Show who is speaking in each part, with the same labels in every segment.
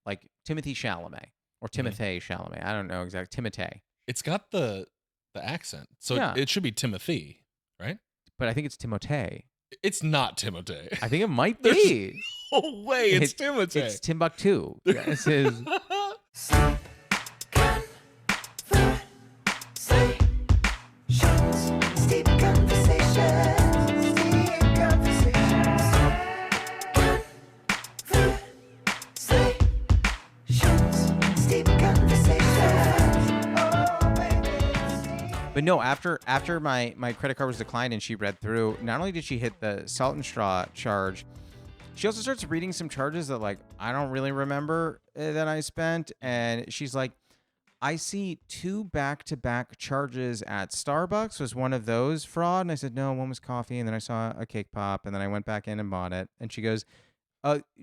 Speaker 1: like Timothy Chalamet or Timothée Chalamet. I don't know exactly. Timothée.
Speaker 2: It's got the accent, so
Speaker 1: Yeah.
Speaker 2: it should be Timothy, right?
Speaker 1: But I think it's Timothée.
Speaker 2: It's not Timothy.
Speaker 1: I think it might be.
Speaker 2: Oh way, it's Timothy.
Speaker 1: It's Timbuktu. This is. But no, after my credit card was declined and she read through, not only did she hit the Salt and Straw charge, she also starts reading some charges that like I don't really remember that I spent, and she's like, I see 2 back-to-back charges at Starbucks. Was one of those fraud? And I said, no, one was coffee, and then I saw a cake pop, and then I went back in and bought it. And she goes,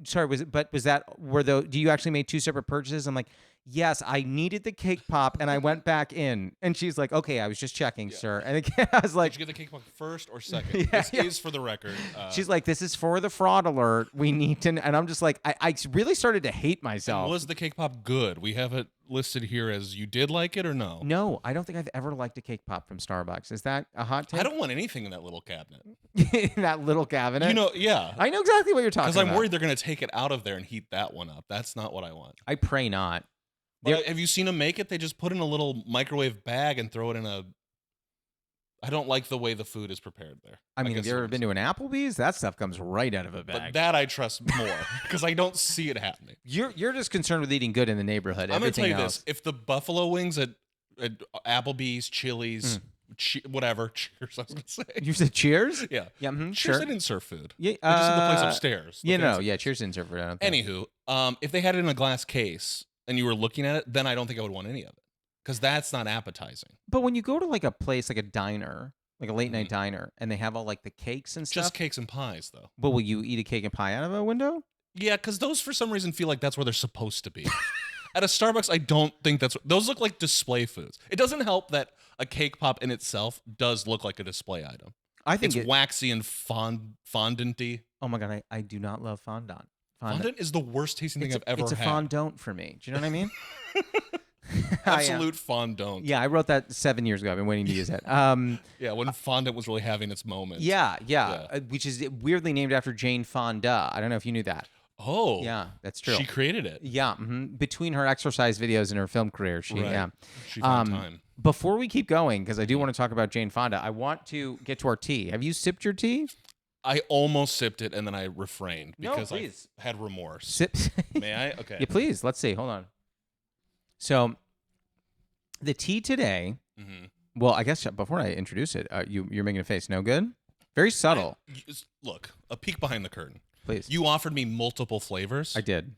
Speaker 1: sorry, do you actually make 2 separate purchases? I'm like, yes, I needed the cake pop and I went back in. And she's like, okay, I was just checking, sir. And again, I was like,
Speaker 2: did you get the cake pop first or second? This is for the record.
Speaker 1: She's like, this is for the fraud alert. We need to, and I'm just like, I really started to hate myself.
Speaker 2: And was the cake pop good? We have it listed here as you did like it or no?
Speaker 1: No, I don't think I've ever liked a cake pop from Starbucks. Is that a hot take?
Speaker 2: I don't want anything in that little cabinet.
Speaker 1: In that little cabinet?
Speaker 2: You know, yeah.
Speaker 1: I know exactly what you're talking about.
Speaker 2: Because I'm worried they're going to take it out of there and heat that one up. That's not what I want.
Speaker 1: I pray not.
Speaker 2: But have you seen them make it? They just put in a little microwave bag and throw it in a... I don't like the way the food is prepared there.
Speaker 1: I mean, have you ever been to an Applebee's? That stuff comes right out of a bag.
Speaker 2: But that I trust more because I don't see it happening.
Speaker 1: You're just concerned with eating good in the neighborhood.
Speaker 2: I'm going to tell you
Speaker 1: else.
Speaker 2: this. If the buffalo wings at Applebee's, Chili's, whatever, Cheers, I was going to say.
Speaker 1: You said Cheers?
Speaker 2: Yeah.
Speaker 1: Yeah,
Speaker 2: Cheers,
Speaker 1: sure.
Speaker 2: they didn't serve food.
Speaker 1: Yeah,
Speaker 2: they just had the place upstairs.
Speaker 1: Cheers didn't serve food. I don't think.
Speaker 2: Anywho, if they had it in a glass case and you were looking at it, then I don't think I would want any of it because that's not appetizing.
Speaker 1: But when you go to like a place, like a diner, like a late night diner, and they have all like the cakes and stuff.
Speaker 2: Just cakes and pies, though.
Speaker 1: But will you eat a cake and pie out of a window?
Speaker 2: Yeah, because those for some reason feel like that's where they're supposed to be. At a Starbucks, I don't think those look like display foods. It doesn't help that a cake pop in itself does look like a display item.
Speaker 1: I think
Speaker 2: it's waxy and fondant-y.
Speaker 1: Oh my God, I do not love fondant.
Speaker 2: Fondant is the worst tasting thing I've ever had.
Speaker 1: It's a fondant for me. Do you know what I mean?
Speaker 2: Absolute fondant.
Speaker 1: Yeah, I wrote that 7 years ago. I've been waiting to use it.
Speaker 2: Yeah, when fondant was really having its moment.
Speaker 1: Yeah. Which is weirdly named after Jane Fonda. I don't know if you knew that.
Speaker 2: Oh.
Speaker 1: Yeah, that's true.
Speaker 2: She created it.
Speaker 1: Yeah. Between her exercise videos and her film career, she found
Speaker 2: time.
Speaker 1: Before we keep going, because I do want to talk about Jane Fonda, I want to get to our tea. Have you sipped your tea?
Speaker 2: I almost sipped it and then I refrained because
Speaker 1: I
Speaker 2: had remorse.
Speaker 1: Sip.
Speaker 2: May I? Okay.
Speaker 1: Yeah, please. Let's see. Hold on. So, the tea today. Well, I guess before I introduce it, you're making a face. No good. Very subtle.
Speaker 2: Look, a peek behind the curtain.
Speaker 1: Please.
Speaker 2: You offered me multiple flavors.
Speaker 1: I did.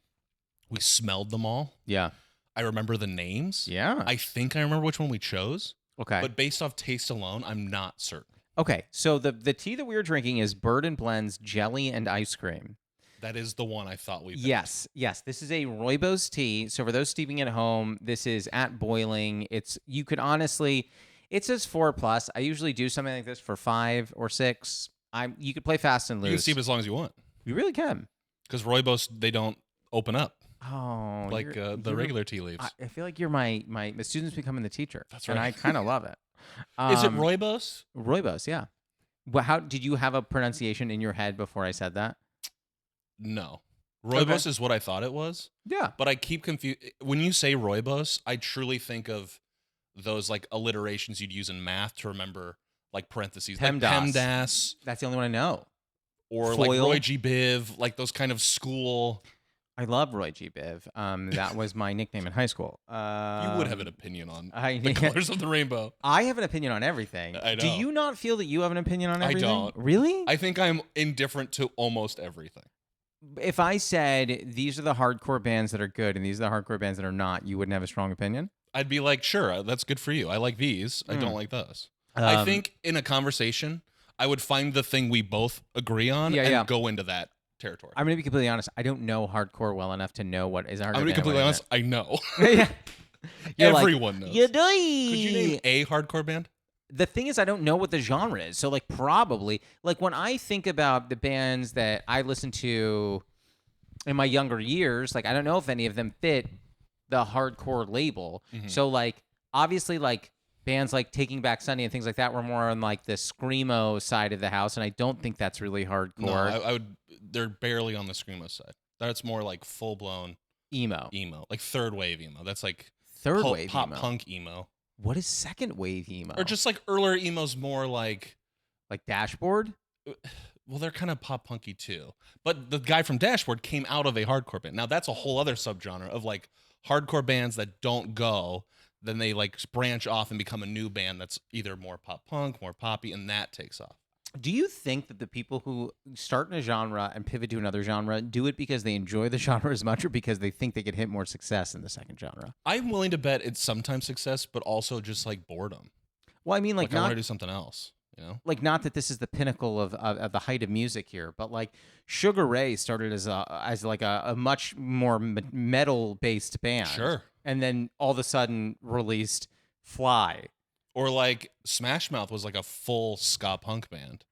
Speaker 2: We smelled them all.
Speaker 1: Yeah.
Speaker 2: I remember the names.
Speaker 1: Yeah.
Speaker 2: I think I remember which one we chose.
Speaker 1: Okay.
Speaker 2: But based off taste alone, I'm not certain.
Speaker 1: Okay. So the tea that we were drinking is Bird and Blend's Jelly and Ice Cream.
Speaker 2: That is the one I thought we picked.
Speaker 1: Yes. This is a Rooibos tea. So for those steeping at home, this is at boiling. You could honestly, it says 4+. I usually do something like this for 5 or 6. You could play fast and loose.
Speaker 2: You can steep as long as you want.
Speaker 1: You really can.
Speaker 2: Because Rooibos, they don't open up.
Speaker 1: Oh,
Speaker 2: like the regular tea leaves.
Speaker 1: I feel like you're my the student's becoming the teacher.
Speaker 2: That's right.
Speaker 1: And I kind of love it.
Speaker 2: Is it Rooibos?
Speaker 1: Rooibos, yeah. Well, how did you have a pronunciation in your head before I said that?
Speaker 2: No. Rooibos is what I thought it was.
Speaker 1: Yeah.
Speaker 2: But I keep confused. When you say Rooibos, I truly think of those like alliterations you'd use in math to remember like parentheses.
Speaker 1: PEMDAS.
Speaker 2: Like PEMDAS.
Speaker 1: That's the only one I know.
Speaker 2: Or
Speaker 1: Foil.
Speaker 2: like Roy G. Biv, like those kind of school.
Speaker 1: I love Roy G. Biv. That was my nickname in high school.
Speaker 2: You would have an opinion on the colors of the rainbow.
Speaker 1: I have an opinion on everything.
Speaker 2: I know.
Speaker 1: Do you not feel that you have an opinion on everything?
Speaker 2: I don't.
Speaker 1: Really?
Speaker 2: I think I'm indifferent to almost everything.
Speaker 1: If I said these are the hardcore bands that are good and these are the hardcore bands that are not, you wouldn't have a strong opinion?
Speaker 2: I'd be like, sure, that's good for you. I like these. I don't like those. I think in a conversation, I would find the thing we both agree on and go into that territory.
Speaker 1: I'm going to be completely honest. I don't know hardcore well enough to know what is a hardcore band.
Speaker 2: I'm going to be completely honest. I know. Everyone knows.
Speaker 1: You do.
Speaker 2: Could you name a hardcore band?
Speaker 1: The thing is, I don't know what the genre is. So, like, probably, like, when I think about the bands that I listen to, in my younger years, like I don't know if any of them fit the hardcore label. So like obviously like bands like Taking Back Sunday and things like that were more on like the screamo side of the house, and I don't think that's really hardcore.
Speaker 2: No, I would. They're barely on the screamo side. That's more like full blown
Speaker 1: emo,
Speaker 2: like third wave emo. That's like
Speaker 1: third wave
Speaker 2: pop
Speaker 1: emo.
Speaker 2: punk emo.
Speaker 1: What is second wave emo?
Speaker 2: Or just like earlier emo's more like
Speaker 1: Dashboard.
Speaker 2: Well, they're kind of pop punky too. But the guy from Dashboard came out of a hardcore band. Now that's a whole other subgenre of like hardcore bands that don't go. Then they like branch off and become a new band that's either more pop punk, more poppy, and that takes off.
Speaker 1: Do you think that the people who start in a genre and pivot to another genre do it because they enjoy the genre as much, or because they think they could hit more success in the second genre?
Speaker 2: I'm willing to bet it's sometimes success, but also just like boredom.
Speaker 1: Well, I mean, like
Speaker 2: I want to do something else. You know?
Speaker 1: Like, not that this is the pinnacle of the height of music here, but like Sugar Ray started as a much more metal based band,
Speaker 2: Sure,
Speaker 1: and then all of a sudden released Fly.
Speaker 2: Or like Smash Mouth was like a full ska punk band.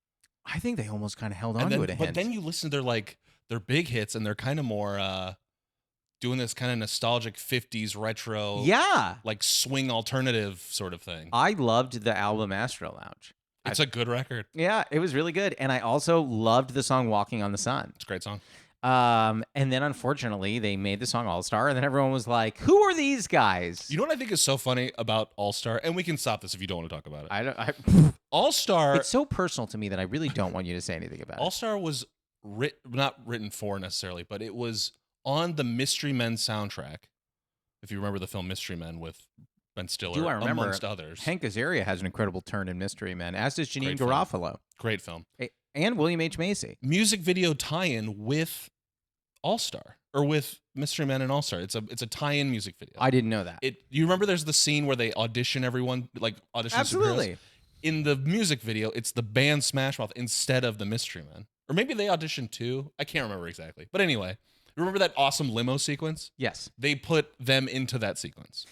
Speaker 1: I think they almost kind of held on to it.
Speaker 2: But then you listen to their big hits, and they're kind of more doing this kind of nostalgic 50s retro, like swing alternative sort of thing.
Speaker 1: I loved the album Astro Lounge.
Speaker 2: It's a good record.
Speaker 1: Yeah, it was really good. And I also loved the song Walking on the Sun.
Speaker 2: It's a great song.
Speaker 1: And then unfortunately they made the song All Star, and then everyone was like, who are these guys?
Speaker 2: You know what I think is so funny about All Star? And we can stop this if you don't want to talk about
Speaker 1: it.
Speaker 2: All Star.
Speaker 1: It's so personal to me that I really don't want you to say anything about it.
Speaker 2: All Star was not written for necessarily, but it was on the Mystery Men soundtrack. If you remember the film Mystery Men with Ben Stiller,
Speaker 1: Do I remember?
Speaker 2: Amongst others.
Speaker 1: Hank Azaria has an incredible turn in Mystery Men, as does Janine Garofalo.
Speaker 2: Great film.
Speaker 1: And William H. Macy.
Speaker 2: Music video tie-in with All Star, or with Mystery Men and All Star. It's a tie-in music video.
Speaker 1: I didn't know that.
Speaker 2: You remember there's the scene where they audition everyone, like audition
Speaker 1: Absolutely.
Speaker 2: superheroes? In the music video, it's the band Smash Mouth instead of the Mystery Men. Or maybe they auditioned too. I can't remember exactly. But anyway, remember that awesome limo sequence?
Speaker 1: Yes.
Speaker 2: They put them into that sequence.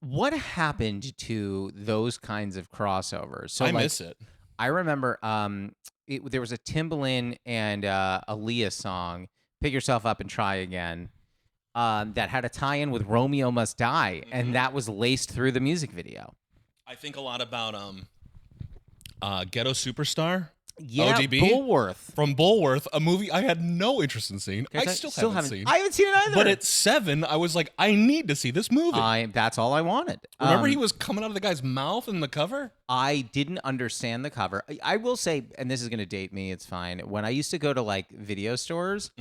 Speaker 1: What happened to those kinds of crossovers? So
Speaker 2: I miss it.
Speaker 1: I remember there was a Timbaland and Aaliyah song, Pick Yourself Up and Try Again, that had a tie-in with Romeo Must Die, and that was laced through the music video.
Speaker 2: I think a lot about Ghetto Superstar.
Speaker 1: Yeah,
Speaker 2: ODB.
Speaker 1: Bulworth.
Speaker 2: From Bulworth, a movie I had no interest in seeing. I still haven't seen.
Speaker 1: I haven't seen it either.
Speaker 2: But at 7, I was like, I need to see this movie.
Speaker 1: That's all I wanted.
Speaker 2: Remember he was coming out of the guy's mouth in the cover?
Speaker 1: I didn't understand the cover. I will say, and this is going to date me, it's fine. When I used to go to like video stores,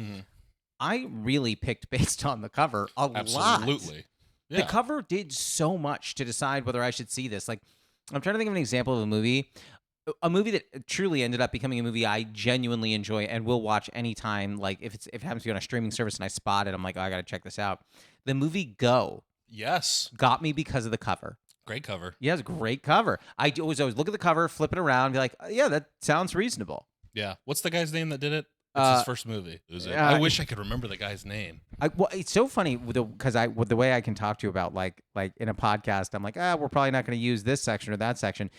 Speaker 1: I really picked based on the cover a lot.
Speaker 2: Absolutely. Yeah.
Speaker 1: The cover did so much to decide whether I should see this. Like, I'm trying to think of an example of a movie that truly ended up becoming a movie I genuinely enjoy and will watch anytime. Like, if it happens to be on a streaming service and I spot it, I'm like, oh, I got to check this out. The movie Go.
Speaker 2: Yes.
Speaker 1: Got me because of the cover.
Speaker 2: Great cover.
Speaker 1: Yeah, it's a great cover. I always look at the cover, flip it around, and be like, yeah, that sounds reasonable.
Speaker 2: Yeah. What's the guy's name that did it? It's his first movie. I wish I could remember the guy's name.
Speaker 1: Well, it's so funny because with the way I can talk to you about like in a podcast, I'm like, we're probably not going to use this section or that section.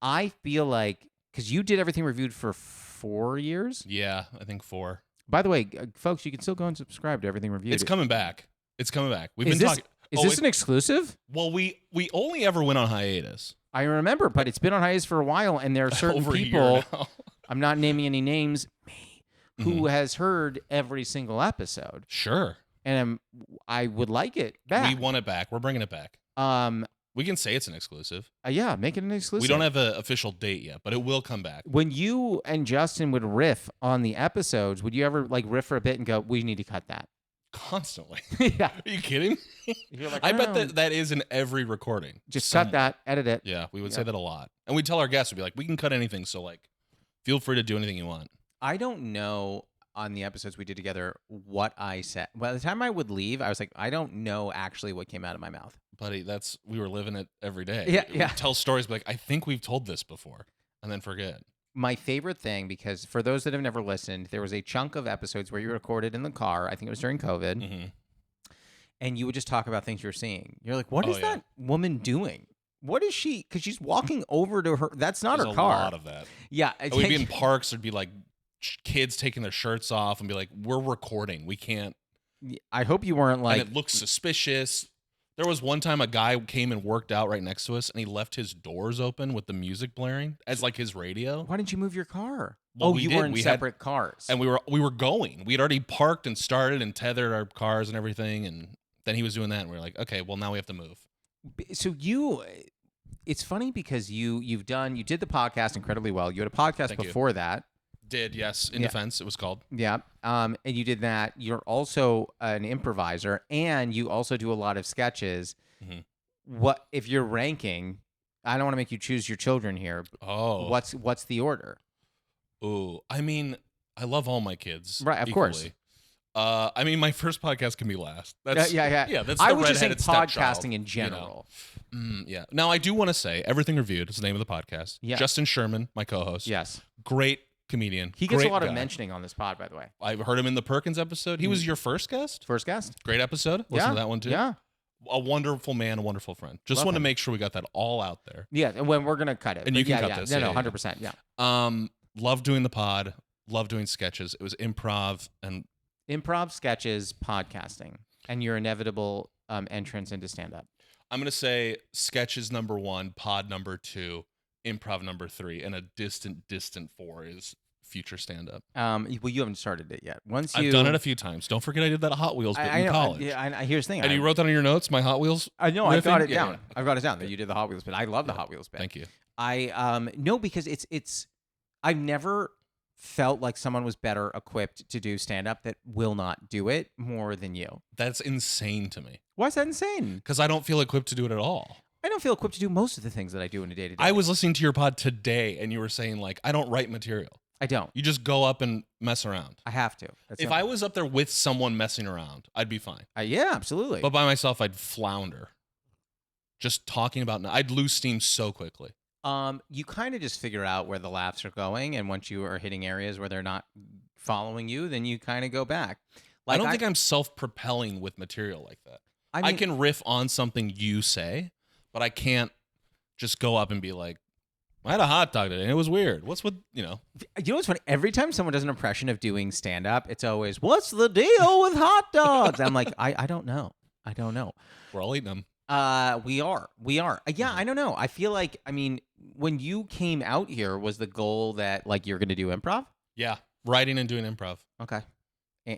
Speaker 1: I feel like because you did everything reviewed for 4 years.
Speaker 2: Yeah, I think 4.
Speaker 1: By the way, folks, you can still go and subscribe to Everything Reviewed.
Speaker 2: It's coming back. We've been talking.
Speaker 1: Is this an exclusive?
Speaker 2: Well, we only ever went on hiatus.
Speaker 1: I remember, but it's been on hiatus for a while, and there are certain people. I'm not naming any names. Who has heard every single episode.
Speaker 2: Sure.
Speaker 1: And I would like it back.
Speaker 2: We want it back. We're bringing it back. We can say it's an exclusive.
Speaker 1: Yeah, make it an exclusive.
Speaker 2: We don't have an official date yet, but it will come back.
Speaker 1: When you and Justin would riff on the episodes, would you ever like riff for a bit and go, we need to cut that?
Speaker 2: Constantly.
Speaker 1: Yeah.
Speaker 2: Are you kidding?
Speaker 1: You're like,
Speaker 2: I bet that is in every recording.
Speaker 1: Just cut that, edit it.
Speaker 2: Yeah, we would say that a lot. And we'd tell our guests, we'd be like, we can cut anything, so like, feel free to do anything you want.
Speaker 1: I don't know on the episodes we did together what I said. By the time I would leave, I was like, I don't know actually what came out of my mouth.
Speaker 2: Buddy, we were living it every day.
Speaker 1: Yeah.
Speaker 2: We'd tell stories like, I think we've told this before, and then forget.
Speaker 1: My favorite thing, because for those that have never listened, there was a chunk of episodes where you recorded in the car. I think it was during COVID. And you would just talk about things you're seeing. You're like, what is that woman doing? What is she? Because she's walking over to her. That's not her car.
Speaker 2: A lot of that.
Speaker 1: Yeah.
Speaker 2: We'd be in parks. There'd be like kids taking their shirts off and be like, we're recording. We can't.
Speaker 1: I hope you weren't like.
Speaker 2: And it looks suspicious. There was one time a guy came and worked out right next to us, and he left his doors open with the music blaring as like his radio.
Speaker 1: Why didn't you move your car?
Speaker 2: Well,
Speaker 1: you were in separate cars.
Speaker 2: And we were going. We had already parked and started and tethered our cars and everything, and then he was doing that, and we were like, okay, well now we have to move.
Speaker 1: So it's funny because you did the podcast incredibly well. You had a podcast before that.
Speaker 2: Did, yes, in defense, it was called.
Speaker 1: Yeah. And you did that. You're also an improviser, and you also do a lot of sketches.
Speaker 2: Mm-hmm.
Speaker 1: What if you're ranking? I don't want to make you choose your children here.
Speaker 2: Oh,
Speaker 1: what's the order?
Speaker 2: Oh, I mean, I love all my kids,
Speaker 1: right? Of
Speaker 2: equally.
Speaker 1: Course.
Speaker 2: I mean, my first podcast can be last. That's
Speaker 1: yeah.
Speaker 2: That's
Speaker 1: I
Speaker 2: the
Speaker 1: was just saying
Speaker 2: podcasting
Speaker 1: in general.
Speaker 2: Yeah. Now I do want to say Everything Reviewed is the name of the podcast.
Speaker 1: Yeah.
Speaker 2: Justin Sherman, my co-host.
Speaker 1: Yes.
Speaker 2: Great comedian.
Speaker 1: He gets
Speaker 2: Great
Speaker 1: a lot
Speaker 2: guy.
Speaker 1: of mentioning on this pod, by the way.
Speaker 2: I heard him in the Perkins episode. He was your first guest.
Speaker 1: First guest.
Speaker 2: Great episode. Listen to that one too.
Speaker 1: Yeah.
Speaker 2: A wonderful man, a wonderful friend. Just want to make sure we got that all out there.
Speaker 1: Yeah, and when we're gonna cut it,
Speaker 2: and you can cut this.
Speaker 1: No, 100%. Yeah.
Speaker 2: Love doing the pod. Love doing sketches. It was improv and
Speaker 1: sketches, podcasting, and your inevitable entrance into stand-up.
Speaker 2: I'm gonna say sketches number 1, pod number 2, improv number 3, and a distant 4 is future stand-up.
Speaker 1: Well, you haven't started it yet.
Speaker 2: I've done it a few times. Don't forget I did that Hot Wheels bit in college.
Speaker 1: Here's the thing.
Speaker 2: And you wrote that on your notes, my Hot Wheels?
Speaker 1: I know. I got it down.
Speaker 2: Yeah.
Speaker 1: I've got it down that you did the Hot Wheels bit. I love the Hot Wheels bit.
Speaker 2: Thank you.
Speaker 1: No, because it's I've never felt like someone was better equipped to do stand-up that will not do it more than you.
Speaker 2: That's insane to me.
Speaker 1: Why is that insane?
Speaker 2: Because I don't feel equipped to do it at all.
Speaker 1: I don't feel equipped to do most of the things that I do in a day-to-day.
Speaker 2: I was listening to your pod today, and you were saying, like, I don't write material.
Speaker 1: I don't.
Speaker 2: You just go up and mess around.
Speaker 1: I have to.
Speaker 2: If I was up there with someone messing around, I'd be fine.
Speaker 1: Yeah, absolutely.
Speaker 2: But by myself, I'd flounder. Just talking about, I'd lose steam so quickly.
Speaker 1: You kind of just figure out where the laughs are going, and once you are hitting areas where they're not following you, then you kind of go back.
Speaker 2: Like, I don't think I'm self-propelling with material like that. I can riff on something you say, but I can't just go up and be like, I had a hot dog today and it was weird. What's with,
Speaker 1: You know what's funny? Every time someone does an impression of doing stand-up, it's always, what's the deal with hot dogs? I'm like, I don't know. I don't know.
Speaker 2: We're all eating them.
Speaker 1: We are. Yeah, I don't know. I feel like, when you came out here, was the goal that like you're going to do improv?
Speaker 2: Yeah. Writing and doing improv.
Speaker 1: Okay.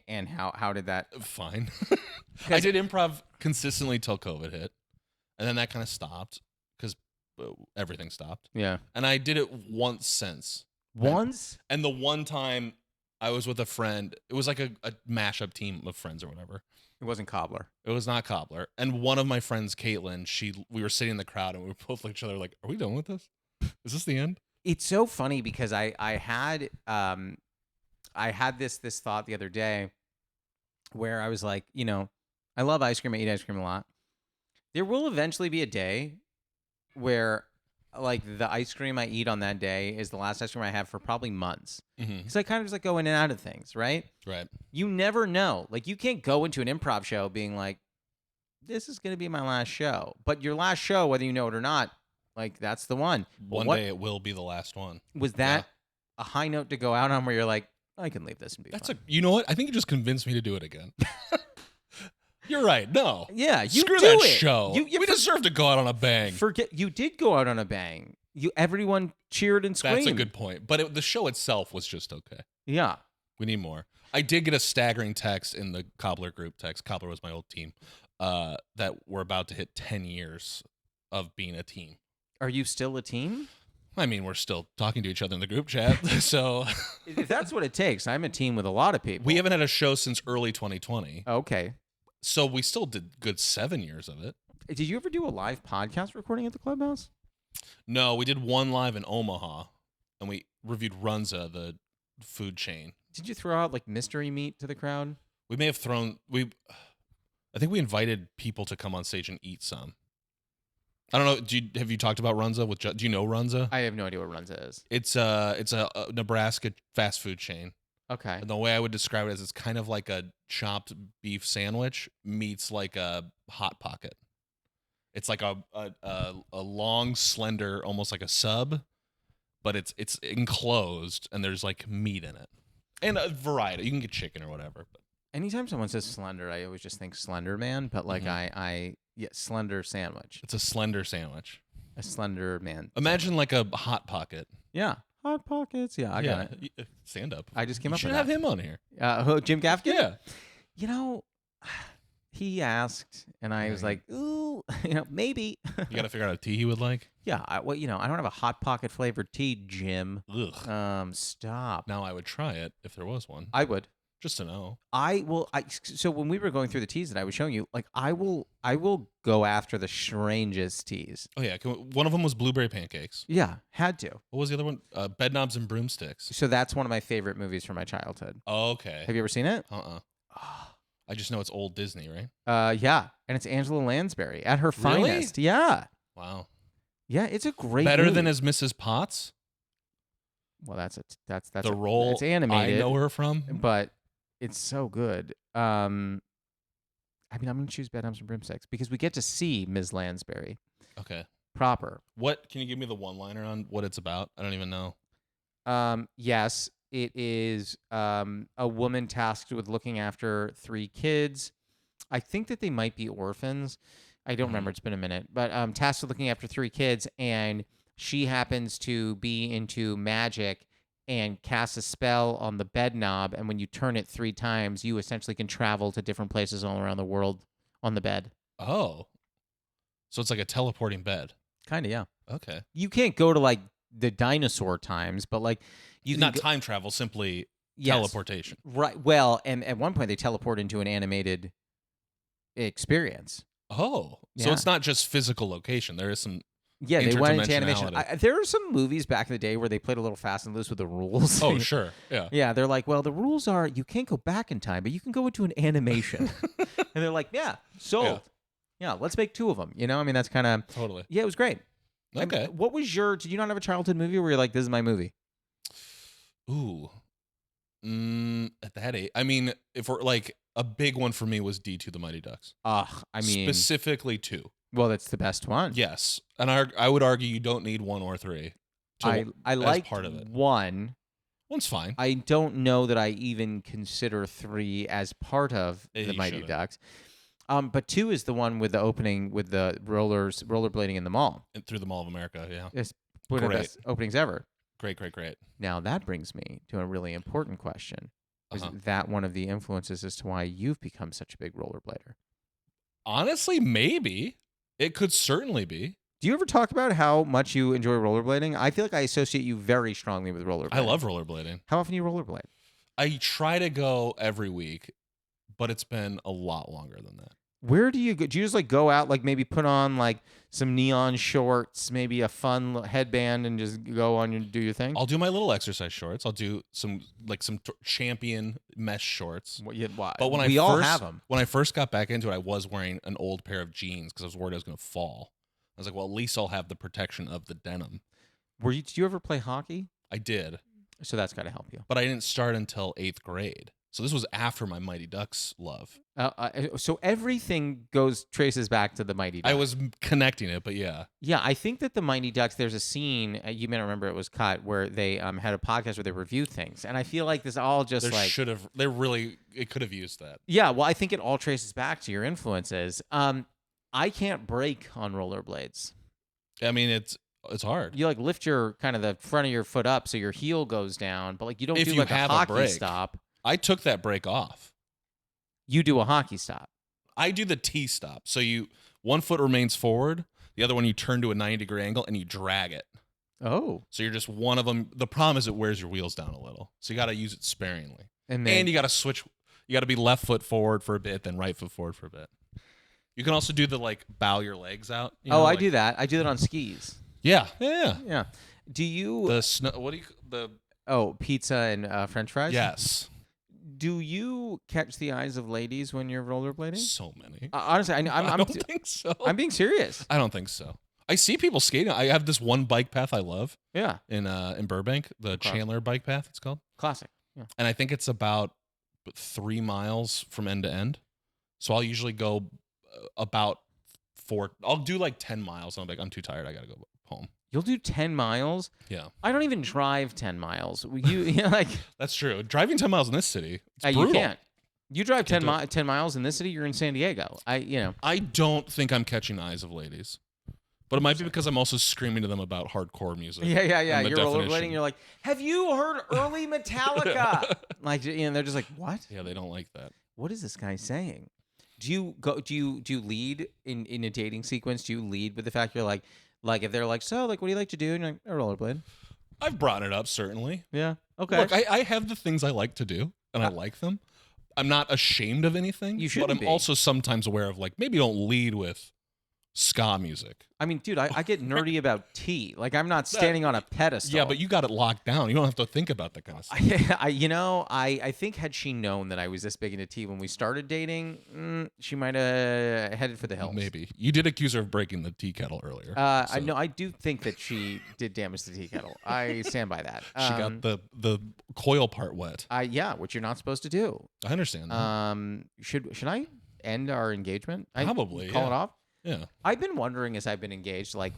Speaker 1: And how did that?
Speaker 2: Fine. I did improv consistently till COVID hit. And then that kind of stopped because everything stopped.
Speaker 1: Yeah.
Speaker 2: And I did it once since.
Speaker 1: Once?
Speaker 2: And the one time I was with a friend, it was like a mashup team of friends or whatever.
Speaker 1: It wasn't Cobbler.
Speaker 2: It was not Cobbler. And one of my friends, Caitlin, we were sitting in the crowd and we were both like each other like, are we done with this? Is this the end?
Speaker 1: It's so funny because I had this thought the other day where I was like, I love ice cream. I eat ice cream a lot. There will eventually be a day where like the ice cream I eat on that day is the last ice cream I have for probably months. Because I kind of just like go in and out of things, right?
Speaker 2: Right.
Speaker 1: You never know. Like you can't go into an improv show being like, this is going to be my last show. But your last show, whether you know it or not, like that's the one.
Speaker 2: One day it will be the last one.
Speaker 1: Was that a high note to go out on where you're like, I can leave this and be fine?
Speaker 2: You know what? I think you just convinced me to do it again. You're right. No.
Speaker 1: Yeah, you
Speaker 2: screw
Speaker 1: do
Speaker 2: that
Speaker 1: it.
Speaker 2: show. We deserve to go out on a bang.
Speaker 1: You did go out on a bang. Everyone cheered and screamed.
Speaker 2: That's a good point. But the show itself was just okay.
Speaker 1: Yeah.
Speaker 2: We need more. I did get a staggering text in the Cobbler group text. Cobbler was my old team. That we're about to hit 10 years of being a team.
Speaker 1: Are you still a team?
Speaker 2: I mean, we're still talking to each other in the group chat. So
Speaker 1: if that's what it takes, I'm a team with a lot of people.
Speaker 2: We haven't had a show since early 2020.
Speaker 1: Okay.
Speaker 2: So we still did good 7 years of it.
Speaker 1: Did you ever do a live podcast recording at the Clubhouse?
Speaker 2: No, we did one live in Omaha, and we reviewed Runza, the food chain.
Speaker 1: Did you throw out like mystery meat to the crowd?
Speaker 2: We may have thrown. I think we invited people to come on stage and eat some. I don't know. Have you talked about Runza? Do you know Runza?
Speaker 1: I have no idea what Runza is.
Speaker 2: It's a Nebraska fast food chain.
Speaker 1: Okay.
Speaker 2: And the way I would describe it is it's kind of like a chopped beef sandwich meets like a Hot Pocket. It's like a long, slender, almost like a sub, but it's enclosed and there's like meat in it. And a variety. You can get chicken or whatever. But
Speaker 1: Anytime someone says slender, I always just think Slender Man, but like
Speaker 2: Mhm.
Speaker 1: yeah, slender sandwich.
Speaker 2: It's a slender sandwich.
Speaker 1: A slender man.
Speaker 2: Imagine like a Hot Pocket.
Speaker 1: Yeah. Hot Pockets. Yeah, I got it.
Speaker 2: Stand up.
Speaker 1: I just came
Speaker 2: You
Speaker 1: up
Speaker 2: should
Speaker 1: with
Speaker 2: have
Speaker 1: that.
Speaker 2: him on here.
Speaker 1: Who, Jim Gaffigan?
Speaker 2: Yeah.
Speaker 1: You know, he asked, and I was like, ooh, maybe.
Speaker 2: You got to figure out a tea he would like.
Speaker 1: Yeah, I don't have a Hot Pocket flavored tea, Jim.
Speaker 2: Ugh.
Speaker 1: Stop.
Speaker 2: Now I would try it if there was one.
Speaker 1: I would.
Speaker 2: Just to know.
Speaker 1: So when we were going through the teas that I was showing you, like I will go after the strangest teas.
Speaker 2: Oh yeah, one of them was blueberry pancakes.
Speaker 1: Yeah, had to.
Speaker 2: What was the other one? Bed knobs and broomsticks.
Speaker 1: So that's one of my favorite movies from my childhood.
Speaker 2: Oh, okay.
Speaker 1: Have you ever seen it?
Speaker 2: I just know it's old Disney, right?
Speaker 1: Yeah, and it's Angela Lansbury at her
Speaker 2: Really?
Speaker 1: finest. Yeah.
Speaker 2: Wow.
Speaker 1: Yeah, it's a great
Speaker 2: Better
Speaker 1: movie.
Speaker 2: than as Mrs. Potts.
Speaker 1: Well, that's
Speaker 2: the role
Speaker 1: it's animated.
Speaker 2: I know her from,
Speaker 1: but it's so good. I mean, I'm gonna choose Bed Knobs and Broomsticks because we get to see Ms. Lansbury
Speaker 2: Okay.
Speaker 1: proper.
Speaker 2: What can you give me the one-liner on what it's about? I don't even know.
Speaker 1: Yes, it is a woman tasked with looking after 3 kids. I think that they might be orphans. I don't remember. It's been a minute. But tasked with looking after 3 kids, and she happens to be into magic and casts a spell on the bed knob, and when you turn it 3 times, you essentially can travel to different places all around the world on the bed.
Speaker 2: Oh. So it's like a teleporting bed.
Speaker 1: Kind of, yeah.
Speaker 2: Okay.
Speaker 1: You can't go to like the dinosaur times, but like you can
Speaker 2: Not time travel, simply teleportation.
Speaker 1: Right. Well, and at one point they teleport into an animated experience.
Speaker 2: Oh. So
Speaker 1: Yeah.
Speaker 2: it's not just physical location. There is some
Speaker 1: Yeah, they went into animation.
Speaker 2: interdimensionality.
Speaker 1: There are some movies back in the day where they played a little fast and loose with the rules.
Speaker 2: Oh, sure. Yeah.
Speaker 1: Yeah, they're like, well, the rules are you can't go back in time, but you can go into an animation. And they're like, yeah, sold. Yeah, let's make 2 of them. I mean, that's kind of
Speaker 2: Totally.
Speaker 1: Yeah, it was great.
Speaker 2: Okay.
Speaker 1: What was did you not have a childhood movie where you're like, this is my movie?
Speaker 2: Ooh. At that age. I mean, if we're like a big one for me was D2 the Mighty Ducks.
Speaker 1: I mean
Speaker 2: Specifically 2.
Speaker 1: Well, that's the best one.
Speaker 2: Yes. And I would argue you don't need 1 or 3.
Speaker 1: I like
Speaker 2: part of it.
Speaker 1: 1.
Speaker 2: One's fine.
Speaker 1: I don't know that I even consider 3 as part of the Mighty Ducks. But 2 is the one with the opening with the rollerblading in the mall.
Speaker 2: And through the Mall of America, yeah.
Speaker 1: It's one of the best openings ever.
Speaker 2: Great.
Speaker 1: Now that brings me to a really important question. Is
Speaker 2: Uh-huh.
Speaker 1: that one of the influences as to why you've become such a big rollerblader?
Speaker 2: Honestly, maybe. It could certainly be.
Speaker 1: Do you ever talk about how much you enjoy rollerblading? I feel like I associate you very strongly with rollerblading.
Speaker 2: I love rollerblading.
Speaker 1: How often do you rollerblade?
Speaker 2: I try to go every week, but it's been a lot longer than that.
Speaker 1: Where do you go? Do you just like go out, like maybe put on like some neon shorts, maybe a fun headband, and just go on and do your thing?
Speaker 2: I'll do my little exercise shorts. I'll do some Champion mesh shorts.
Speaker 1: But
Speaker 2: when
Speaker 1: we all have them.
Speaker 2: When I first got back into it, I was wearing an old pair of jeans because I was worried I was going to fall. I was like, well, at least I'll have the protection of the denim.
Speaker 1: Did you ever play hockey?
Speaker 2: I did.
Speaker 1: So that's got to help you.
Speaker 2: But I didn't start until 8th grade. So this was after my Mighty Ducks love.
Speaker 1: So everything traces back to the Mighty Ducks.
Speaker 2: I was connecting it, but yeah.
Speaker 1: Yeah, I think that the Mighty Ducks, there's a scene, you may not remember, it was cut, where they had a podcast where they review things. And I feel like this all just
Speaker 2: it could have used that.
Speaker 1: Yeah, well, I think it all traces back to your influences. I can't brake on rollerblades.
Speaker 2: I mean, it's hard.
Speaker 1: You like lift your kind of the front of your foot up so your heel goes down, but like you don't
Speaker 2: If
Speaker 1: do
Speaker 2: you
Speaker 1: like a
Speaker 2: have a
Speaker 1: hockey
Speaker 2: brake.
Speaker 1: stop.
Speaker 2: I took that break off.
Speaker 1: You do a hockey stop.
Speaker 2: I do the T stop. So one foot remains forward, the other one you turn to a 90-degree angle and you drag it.
Speaker 1: Oh.
Speaker 2: So you're just one of them. The problem is it wears your wheels down a little. So you got to use it sparingly. And you got to switch. You got to be left foot forward for a bit, then right foot forward for a bit. You can also do the like bow your legs out.
Speaker 1: I do that. I do that on skis.
Speaker 2: Yeah.
Speaker 1: Do you
Speaker 2: the snow? What do you
Speaker 1: pizza and French fries?
Speaker 2: Yes.
Speaker 1: Do you catch the eyes of ladies when you're rollerblading?
Speaker 2: So many.
Speaker 1: Honestly, I
Speaker 2: don't think so.
Speaker 1: I'm being serious.
Speaker 2: I don't think so. I see people skating. I have this one bike path I love.
Speaker 1: Yeah.
Speaker 2: In Burbank, the Chandler bike path, it's called.
Speaker 1: Classic. Yeah.
Speaker 2: And I think it's about 3 miles from end to end. So I'll usually go about 4. I'll do like 10 miles. And I'm like, I'm too tired. I got to go home.
Speaker 1: You'll do 10 miles?
Speaker 2: Yeah.
Speaker 1: I don't even drive 10 miles. You like
Speaker 2: That's true. Driving 10 miles in this city, it's brutal.
Speaker 1: you can't. You drive 10
Speaker 2: Can't
Speaker 1: miles in this city, you're in San Diego.
Speaker 2: I don't think I'm catching the eyes of ladies. But it might be because I'm also screaming to them about hardcore music.
Speaker 1: Yeah.
Speaker 2: and the
Speaker 1: You're rollerblading.
Speaker 2: definition.
Speaker 1: You're like, have you heard early Metallica? Like, they're just like, what?
Speaker 2: Yeah, they don't like that.
Speaker 1: What is this guy saying? Do you lead in a dating sequence? Do you lead with the fact you're like if they're like, so like, what do you like to do? And you're like, I rollerblade.
Speaker 2: I've brought it up, certainly.
Speaker 1: Yeah. Okay.
Speaker 2: Look, I have the things I like to do, and I like them. I'm not ashamed of anything.
Speaker 1: You shouldn't
Speaker 2: But I'm
Speaker 1: be.
Speaker 2: also sometimes aware of, like, maybe don't lead with ska music.
Speaker 1: I mean, dude, I get nerdy about tea. Like, I'm not standing on a pedestal.
Speaker 2: Yeah, but you got it locked down. You don't have to think about that kind of stuff.
Speaker 1: I think had she known that I was this big into tea when we started dating, she might have headed for the hills.
Speaker 2: Maybe. You did accuse her of breaking the tea kettle earlier.
Speaker 1: I do think that she did damage the tea kettle. I stand by that.
Speaker 2: She got the coil part wet.
Speaker 1: Which you're not supposed to do.
Speaker 2: I understand that.
Speaker 1: Should I end our engagement?
Speaker 2: Probably,
Speaker 1: Call
Speaker 2: yeah.
Speaker 1: it off?
Speaker 2: Yeah.
Speaker 1: I've been wondering as I've been engaged, like